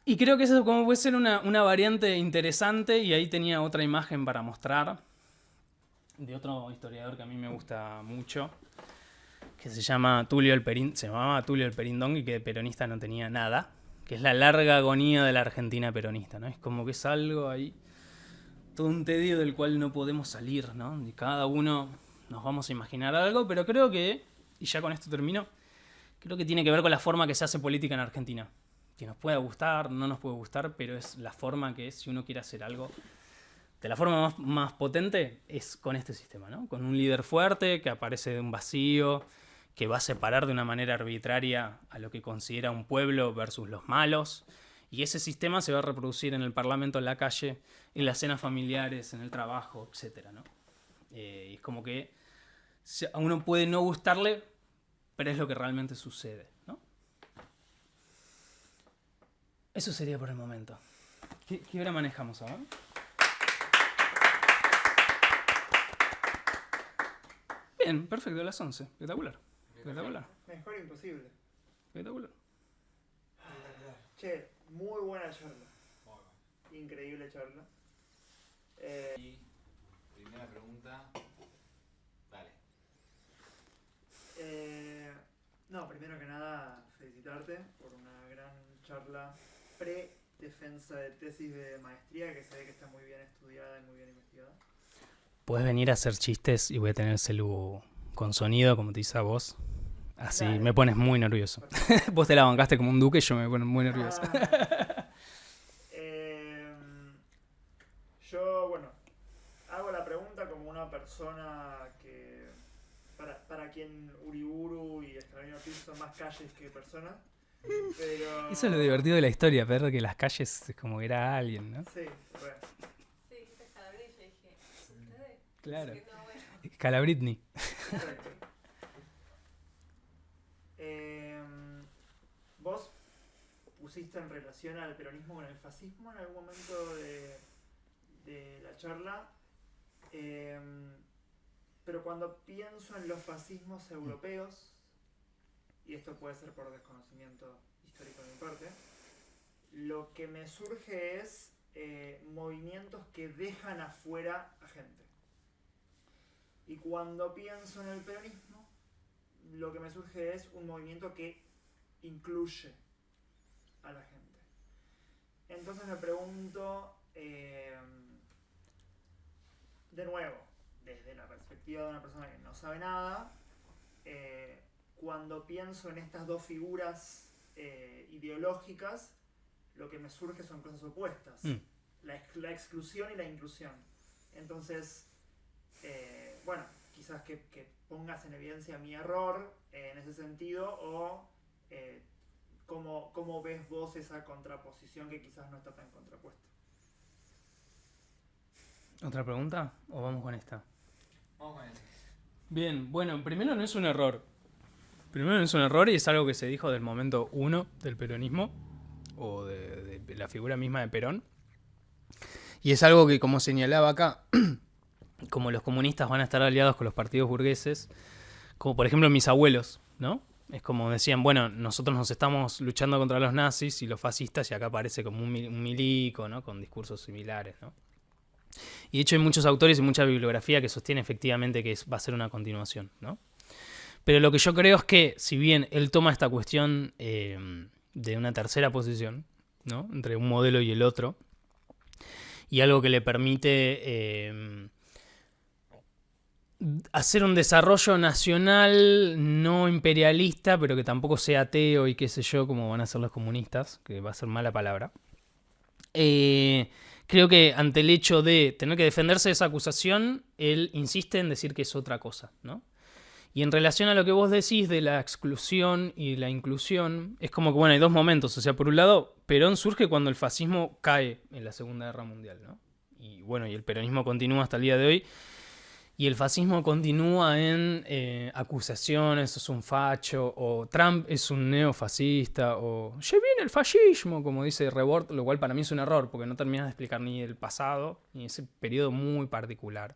Y creo que eso como puede ser una variante interesante, y ahí tenía otra imagen para mostrar de otro historiador que a mí me gusta mucho, que se llamaba Tulio Elperindón, y que de peronista no tenía nada, que es la larga agonía de la Argentina peronista, ¿no? Es como que es algo ahí todo un tedio del cual no podemos salir, ¿no? Y cada uno nos vamos a imaginar algo, pero creo que, y ya con esto termino, creo que tiene que ver con la forma que se hace política en Argentina. Que nos pueda gustar, no nos puede gustar, pero es la forma que es, si uno quiere hacer algo, de la forma más potente es con este sistema, ¿no? Con un líder fuerte que aparece de un vacío, que va a separar de una manera arbitraria a lo que considera un pueblo versus los malos. Y ese sistema se va a reproducir en el parlamento, en la calle, en las cenas familiares, en el trabajo, etc., ¿no? Y es como que a uno puede no gustarle, pero es lo que realmente sucede, ¿no? Eso sería por el momento. ¿Qué hora manejamos ahora? Bien, perfecto, las 11. Espectacular. Espectacular. Mejor imposible. Espectacular. Che, muy buena charla. Increíble charla. Y primera pregunta. Dale. No, primero que nada, felicitarte por una gran charla pre-defensa de tesis de maestría que se ve que está muy bien estudiada y muy bien investigada. Puedes venir a hacer chistes y voy a tener el celu con sonido, como te dice a vos. Así Dale. me pones muy nervioso. Vos te la bancaste como un duque y yo me pongo muy nervioso. Yo, bueno, hago la pregunta como una persona que, para quien Uriburu y Escalabrini Ortiz son más calles que personas, pero... Eso es lo divertido de la historia, Pedro, que las calles es como que era alguien, ¿no? Sí, re. Sí, dijiste Escalabrini y yo dije, ¿ustedes? Claro. Así que no, bueno. Calabritni. Correcto. ¿Vos pusiste en relación al peronismo con el fascismo en algún momento de la charla? Pero cuando pienso en los fascismos europeos, y esto puede ser por desconocimiento histórico de mi parte, lo que me surge es movimientos que dejan afuera a gente. Y cuando pienso en el peronismo, lo que me surge es un movimiento que incluye a la gente. Entonces me pregunto, de nuevo, desde la perspectiva de una persona que no sabe nada, cuando pienso en estas dos figuras ideológicas, lo que me surge son cosas opuestas. La exclusión y la inclusión. Entonces, bueno, quizás que pongas en evidencia mi error en ese sentido, o cómo ves vos esa contraposición que quizás no está tan contrapuesta. ¿Otra pregunta? ¿O vamos con esta? Vamos con eso. Bien, bueno, primero no es un error. Primero no es un error y es algo que se dijo del momento 1 del peronismo, o de la figura misma de Perón. Y es algo que, como señalaba acá, como los comunistas van a estar aliados con los partidos burgueses, como por ejemplo mis abuelos, ¿no? Es como decían, bueno, nosotros nos estamos luchando contra los nazis y los fascistas, y acá aparece como un milico, ¿no? Con discursos similares, ¿no? Y de hecho hay muchos autores y mucha bibliografía que sostiene efectivamente que va a ser una continuación, ¿no? Pero lo que yo creo es que, si bien él toma esta cuestión de una tercera posición, ¿no? Entre un modelo y el otro, y algo que le permite hacer un desarrollo nacional no imperialista, pero que tampoco sea ateo y qué sé yo, como van a ser los comunistas, que va a ser mala palabra. Creo que ante el hecho de tener que defenderse de esa acusación, él insiste en decir que es otra cosa, ¿no? Y en relación a lo que vos decís de la exclusión y la inclusión, es como que, bueno, hay dos momentos. O sea, por un lado, Perón surge cuando el fascismo cae en la Segunda Guerra Mundial, ¿no? Y bueno, y el peronismo continúa hasta el día de hoy. Y el fascismo continúa en acusaciones, sos un facho, o Trump es un neofascista, o ya viene el fascismo, como dice Rebord, lo cual para mí es un error, porque no terminas de explicar ni el pasado, ni ese periodo muy particular,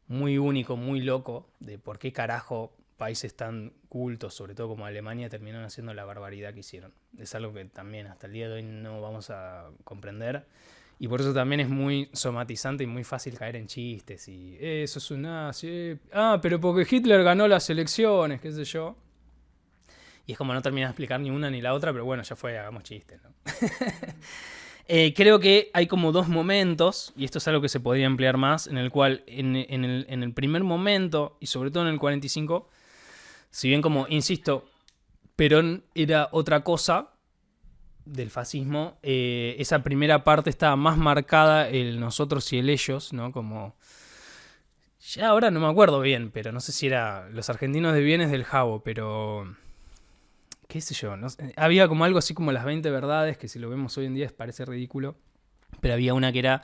muy único, muy loco, de por qué carajo países tan cultos, sobre todo como Alemania, terminaron haciendo la barbaridad que hicieron. Es algo que también hasta el día de hoy no vamos a comprender. Y por eso también es muy somatizante y muy fácil caer en chistes. Y eso es un nazi. Pero porque Hitler ganó las elecciones, qué sé yo. Y es como no terminas de explicar ni una ni la otra, pero bueno, ya fue, hagamos chistes, ¿no? Creo que hay como dos momentos, y esto es algo que se podría emplear más, en el cual en el primer momento, y sobre todo en el 45, si bien como, insisto, Perón era otra cosa del fascismo, esa primera parte estaba más marcada el nosotros y el ellos, ¿no? Como... Ya ahora no me acuerdo bien, pero no sé si era los argentinos de bienes del Jabo, pero... qué sé yo, no sé. Había como algo así como las 20 verdades, que si lo vemos hoy en día parece ridículo, pero había una que era,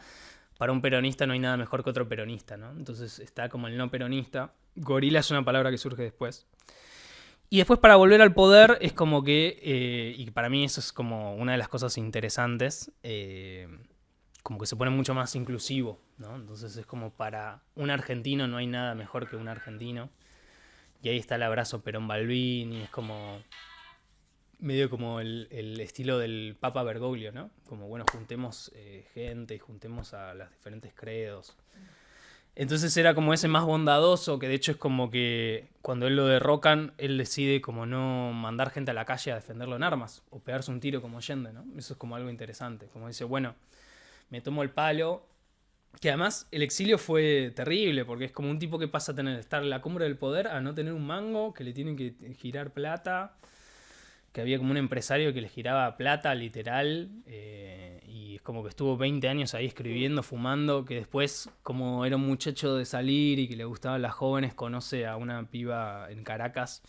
para un peronista no hay nada mejor que otro peronista, ¿no? Entonces está como el no peronista. Gorila es una palabra que surge después. Y después para volver al poder es como que, y para mí eso es como una de las cosas interesantes, como que se pone mucho más inclusivo, ¿no? Entonces es como para un argentino no hay nada mejor que un argentino. Y ahí está el abrazo Perón-Balbini, es como medio como el estilo del Papa Bergoglio, ¿no? Como, bueno, juntemos gente y juntemos a los diferentes credos. Entonces era como ese más bondadoso, que de hecho es como que cuando él lo derrocan, él decide como no mandar gente a la calle a defenderlo en armas, o pegarse un tiro como Allende, ¿no? Eso es como algo interesante, como dice, bueno, me tomo el palo, que además el exilio fue terrible, porque es como un tipo que pasa a estar en la cumbre del poder a no tener un mango, que le tienen que girar plata, que había como un empresario que le giraba plata, literal, y es como que estuvo 20 años ahí escribiendo, fumando, que después, como era un muchacho de salir y que le gustaban las jóvenes, conoce a una piba en Caracas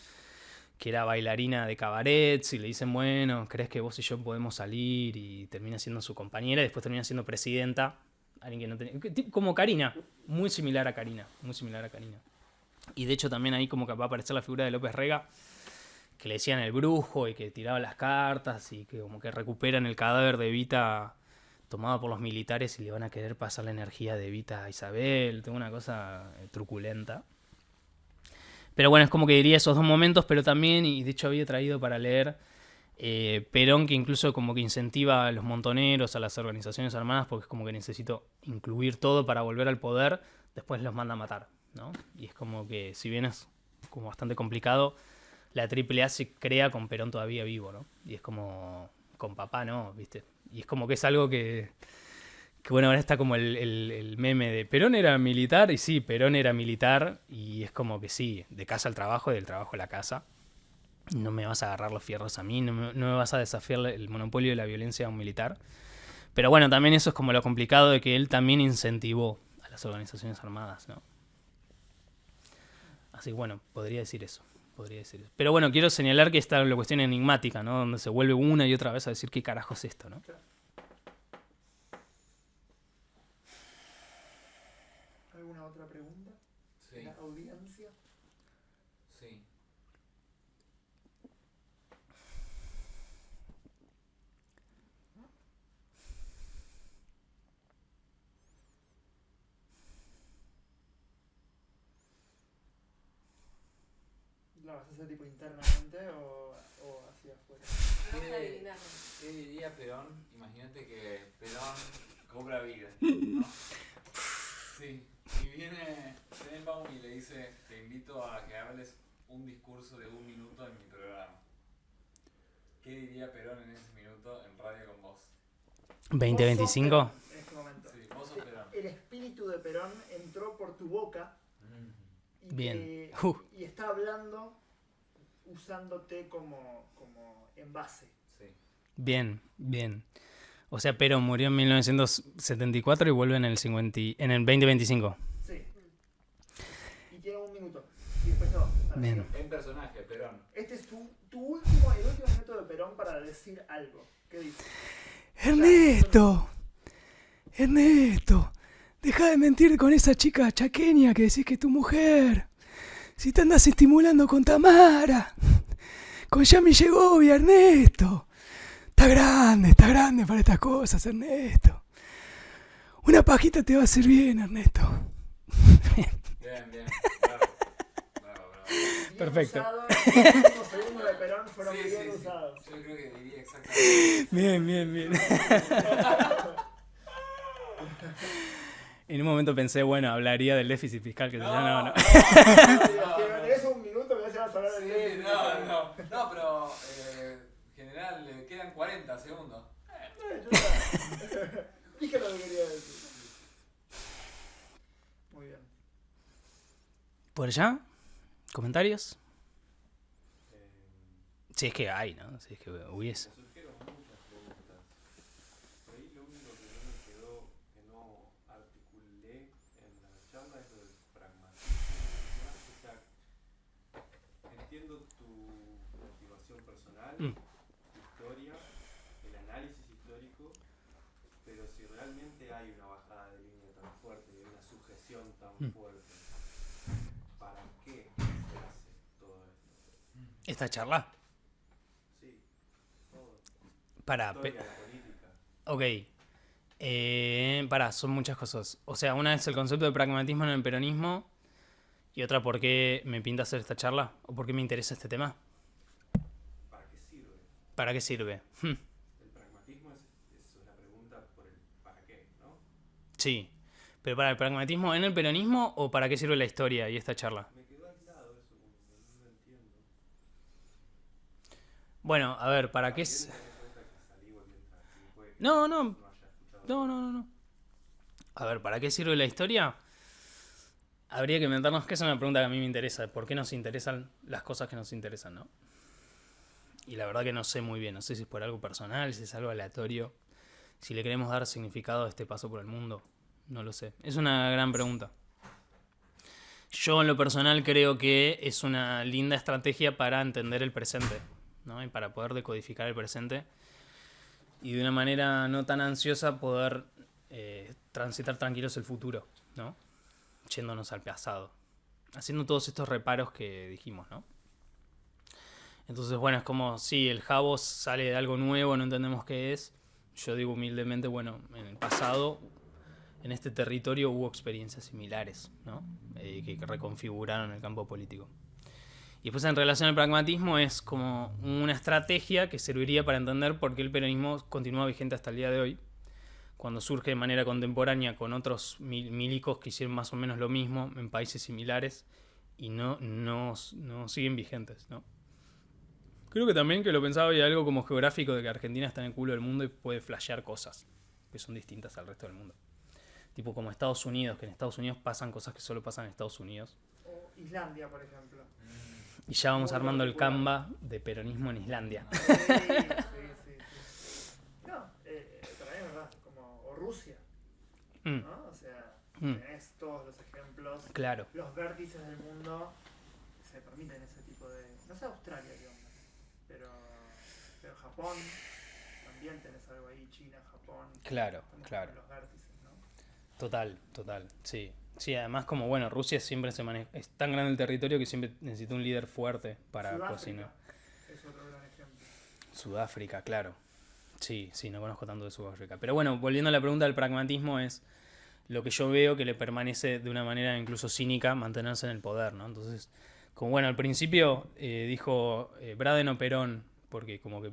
que era bailarina de cabarets y le dicen, bueno, ¿crees que vos y yo podemos salir? Y termina siendo su compañera y después termina siendo presidenta. Alguien que no tenía... Como Karina, muy similar a Karina, muy similar a Karina. Y de hecho también ahí como que va a aparecer la figura de López Rega, que le decían el brujo y que tiraba las cartas y que como que recuperan el cadáver de Evita tomado por los militares y le van a querer pasar la energía de Evita a Isabel. Tengo una cosa truculenta. Pero bueno, es como que diría esos dos momentos, pero también, y de hecho había traído para leer Perón, que incluso como que incentiva a los montoneros, a las organizaciones armadas, porque es como que necesito incluir todo para volver al poder, después los manda a matar, ¿no? Y es como que, si bien es como bastante complicado, la AAA se crea con Perón todavía vivo, ¿no? Y es como, con papá, ¿no? ¿Viste? Y es como que es algo que bueno, ahora está como el meme de Perón era militar, y sí, Perón era militar, y es como que sí, de casa al trabajo y del trabajo a la casa. No me vas a agarrar los fierros a mí, no me vas a desafiar el monopolio de la violencia a un militar. Pero bueno, también eso es como lo complicado de que él también incentivó a las organizaciones armadas, ¿no? Así que bueno, podría decir eso. Pero bueno, quiero señalar que está la cuestión enigmática, ¿no? Donde se vuelve una y otra vez a decir qué carajo es esto, ¿no? ¿Alguna otra pregunta? Sí. ¿La audiencia? Sí. ¿La vas a hacer tipo internamente o hacia afuera? Vamos a adivinar. ¿Qué diría Perón? Imagínate que Perón cobra vida, ¿no? Sí. Y viene Tenenbaum y le dice, te invito a que hables un discurso de 1 minuto en mi programa. ¿Qué diría Perón en ese minuto en Radio con vos? 2025. En este momento. Sí, vos sos Perón. El espíritu de Perón entró por tu boca y, Bien. y está hablando usándote como envase. Sí. Bien. O sea, Perón murió en 1974 y vuelve en el 2025. Sí. Y tiene 1 minuto. Y después se va. Bien. En personaje, Perón. Este es el último minuto de Perón para decir algo. ¿Qué dice? Ernesto, deja de mentir con esa chica chaqueña que decís que es tu mujer. Si te andas estimulando con Tamara, con Yami Segovia, Ernesto. Está grande para estas cosas, Ernesto. Una pajita te va a hacer bien, Ernesto. Bien. Bravo. Bien Perfecto. Usado, los últimos segundos de Perón fueron bien usados. Yo creo que diría exactamente. Bien. En un momento pensé, bueno, hablaría del déficit fiscal, que no. Tenés 1 minuto que ya se vas a hablar del Sí, déficit. no, pero general le quedan 40 segundos. Eso quería decir. Muy bien. ¿Por allá? ¿Comentarios? Si es que hay, ¿no? Si es que hubiese. Me surgieron muchas preguntas. Por ahí lo único que no me quedó, que no articulé en la charla es lo del pragmatismo. O sea, entiendo tu motivación personal, tu historia, el análisis histórico, pero si realmente hay una bajada de línea tan fuerte y una sujeción tan fuerte, ¿para qué se hace todo esto? ¿Esta charla? Sí, todo. Para... Historia, la política. Ok. Son muchas cosas. O sea, una es el concepto de pragmatismo en el peronismo y otra por qué me pinta hacer esta charla o por qué me interesa este tema. ¿Para qué sirve? ¿Para qué sirve? El pragmatismo es una pregunta por el para qué, ¿no? Sí. ¿Pero para el pragmatismo en el peronismo o para qué sirve la historia y esta charla? Me quedó aislado eso, como que no lo entiendo. Bueno, a ver, ¿para qué es...? Teniendo en cuenta que salí volviendo aquí, puede que No. no haya escuchado. No. A ver, ¿para qué sirve la historia? Habría que inventarnos que es una pregunta que a mí me interesa. ¿Por qué nos interesan las cosas que nos interesan, no? Y la verdad que no sé muy bien. No sé si es por algo personal, si es algo aleatorio. Si le queremos dar significado a este paso por el mundo. No lo sé. Es una gran pregunta. Yo en lo personal creo que es una linda estrategia para entender el presente, ¿no? Y para poder decodificar el presente. Y de una manera no tan ansiosa poder transitar tranquilos el futuro, ¿no? Yéndonos al pasado. Haciendo todos estos reparos que dijimos, ¿no? Entonces, bueno, es como si el Jabo sale de algo nuevo, no entendemos qué es. Yo digo humildemente, bueno, en el pasado, en este territorio hubo experiencias similares, ¿no? Que reconfiguraron el campo político. Y después en relación al pragmatismo es como una estrategia que serviría para entender por qué el peronismo continúa vigente hasta el día de hoy, cuando surge de manera contemporánea con otros milicos que hicieron más o menos lo mismo en países similares y no siguen vigentes, ¿no? Creo que también que lo pensaba hay algo como geográfico de que Argentina está en el culo del mundo y puede flashear cosas que son distintas al resto del mundo. Tipo como Estados Unidos, que en Estados Unidos pasan cosas que solo pasan en Estados Unidos. O Islandia, por ejemplo. Y ya vamos Muy armando el particular. Canva de peronismo en Islandia. Sí. No, también es verdad, como o Rusia, ¿no? O sea, tenés todos los ejemplos, Claro. los vértices del mundo que se permiten ese tipo de... No sé Australia, digamos, pero Japón, también tenés algo ahí, China, Japón. Claro, estamos claro. con los vértices, ¿no? Total, sí. Sí, además como bueno, Rusia siempre se maneja, es tan grande el territorio que siempre necesita un líder fuerte para Sudáfrica cocinar. es otro gran ejemplo. Sudáfrica, claro. Sí, no conozco tanto de Sudáfrica. Pero bueno, volviendo a la pregunta del pragmatismo es lo que yo veo que le permanece de una manera incluso cínica mantenerse en el poder, ¿no? Entonces, como bueno, al principio dijo Braden o Perón, porque como que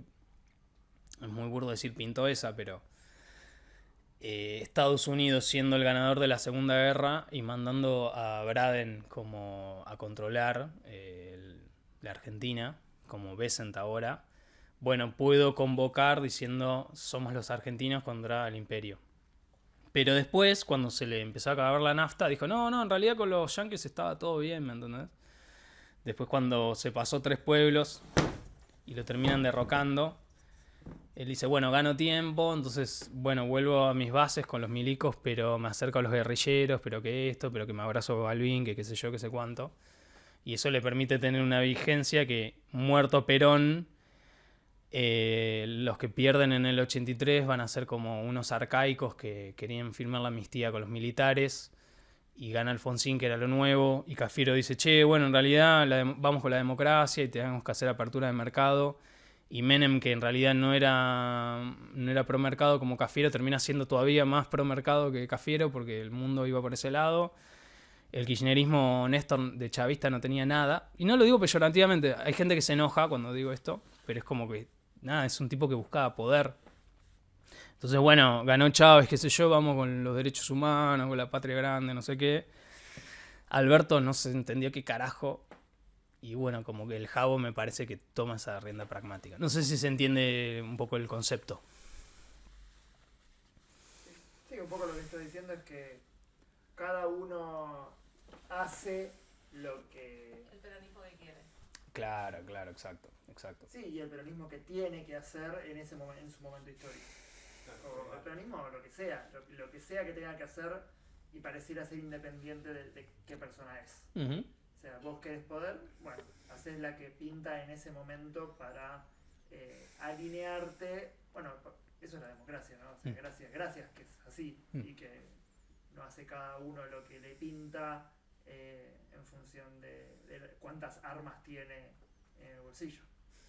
es muy burdo decir pintó esa, pero Estados Unidos siendo el ganador de la Segunda Guerra y mandando a Braden como a controlar la Argentina, como Besant ahora, bueno, puedo convocar diciendo somos los argentinos contra el imperio. Pero después, cuando se le empezó a acabar la nafta, dijo, no, en realidad con los yanquis estaba todo bien, ¿me entendés? Después cuando se pasó 3 pueblos y lo terminan derrocando, él dice, bueno, gano tiempo, entonces, bueno, vuelvo a mis bases con los milicos, pero me acerco a los guerrilleros, pero que esto, pero que me abrazo a Balvin, que qué sé yo, qué sé cuánto. Y eso le permite tener una vigencia que, muerto Perón, los que pierden en el 83 van a ser como unos arcaicos que querían firmar la amnistía con los militares, y gana Alfonsín, que era lo nuevo, y Cafiero dice, che, bueno, en realidad vamos con la democracia y tenemos que hacer apertura de mercado. Y Menem, que en realidad no era pro mercado como Cafiero, termina siendo todavía más pro mercado que Cafiero porque el mundo iba por ese lado. El kirchnerismo Néstor de chavista no tenía nada. Y no lo digo peyorativamente, hay gente que se enoja cuando digo esto, pero es como que, nada, es un tipo que buscaba poder. Entonces, bueno, ganó Chávez, qué sé yo, vamos con los derechos humanos, con la patria grande, no sé qué. Alberto no se entendió qué carajo. Y bueno, como que el Jabo me parece que toma esa rienda pragmática. No sé si se entiende un poco el concepto. Sí, un poco lo que estoy diciendo es que cada uno hace lo que... El peronismo que quiere. Claro, exacto. Sí, y el peronismo que tiene que hacer en ese en su momento histórico. O el peronismo o lo que sea, lo que sea que tenga que hacer y pareciera ser independiente de qué persona es. Ujú. O sea, vos querés poder, bueno, haces la que pinta en ese momento para alinearte. Bueno, eso es la democracia, ¿no? O sea, gracias que es así y que no hace cada uno lo que le pinta en función de cuántas armas tiene en el bolsillo,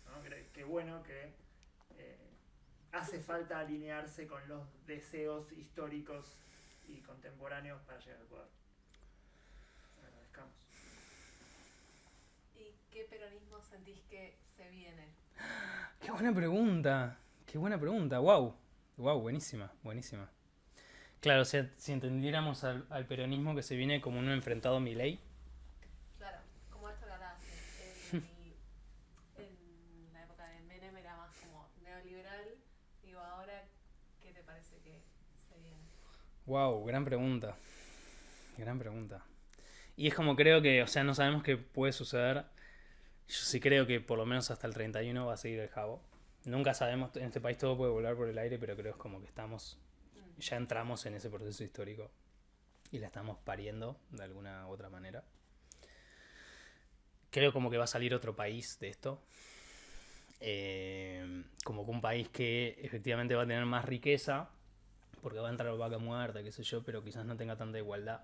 ¿no? Qué bueno que hace falta alinearse con los deseos históricos y contemporáneos para llegar al poder. Agradezcamos. ¿Y qué peronismo sentís que se viene? Qué buena pregunta. Wow, buenísima. Claro, o sea, si entendiéramos al peronismo que se viene como un enfrentado a Milei. Claro, como esto que hablaste. En la época de Menem era más como neoliberal. Digo, ahora, ¿qué te parece que se viene? Wow, gran pregunta. Y es como creo que, o sea, no sabemos qué puede suceder. Yo sí creo que por lo menos hasta el 31 va a seguir el jabo. Nunca sabemos, en este país todo puede volar por el aire, pero creo que es como que ya entramos en ese proceso histórico y la estamos pariendo de alguna u otra manera. Creo como que va a salir otro país de esto. Como que un país que efectivamente va a tener más riqueza, porque va a entrar vaca muerta, qué sé yo, pero quizás no tenga tanta igualdad.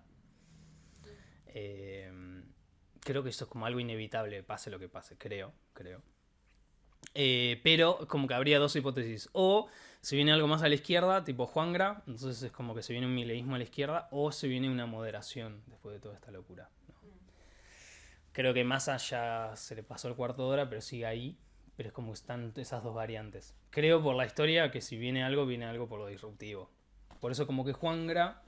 Creo que eso es como algo inevitable, pase lo que pase, creo. Pero como que habría dos hipótesis. O se viene algo más a la izquierda, tipo Juangra, entonces es como que se viene un mileísmo a la izquierda, o se viene una moderación después de toda esta locura, ¿no? Creo que Massa ya se le pasó el cuarto de hora, pero sigue ahí. Pero es como que están esas dos variantes. Creo por la historia que si viene algo por lo disruptivo. Por eso como que Juangra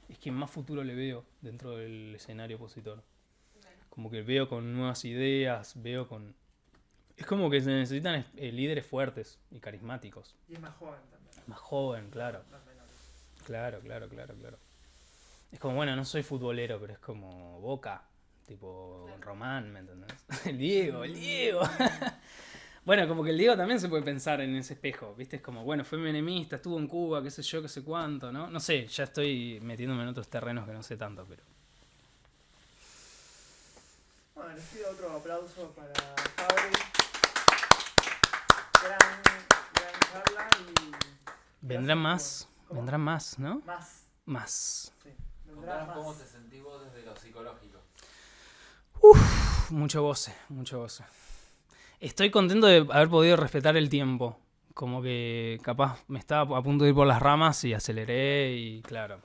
es quien más futuro le veo dentro del escenario opositor. Como que veo con nuevas ideas, es como que se necesitan líderes fuertes y carismáticos. Y es más joven también. Más joven, claro. Más menores. Claro. Es como, bueno, no soy futbolero, pero es como Boca, tipo Román, ¿me entendés? El Diego. Bueno, como que el Diego también se puede pensar en ese espejo, ¿viste? Es como, bueno, fue menemista, estuvo en Cuba, qué sé yo, qué sé cuánto, ¿no? No sé, ya estoy metiéndome en otros terrenos que no sé tanto, pero... Bueno, les pido otro aplauso para Fabri. Gran charla y... Vendrán más, ¿Cómo? ¿no? Más. Sí, vendrá Contanos más. cómo te sentís vos desde lo psicológico. Mucho goce. Estoy contento de haber podido respetar el tiempo. Como que capaz me estaba a punto de ir por las ramas y aceleré y claro.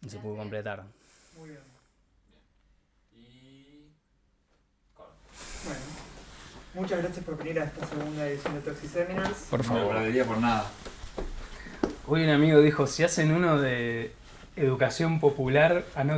Y se pudo completar. Muy bien. Y... Bueno, muchas gracias por venir a esta segunda edición de Toxic Seminars. Por No me favor. perdería por nada. Hoy un amigo dijo, si hacen uno de educación popular,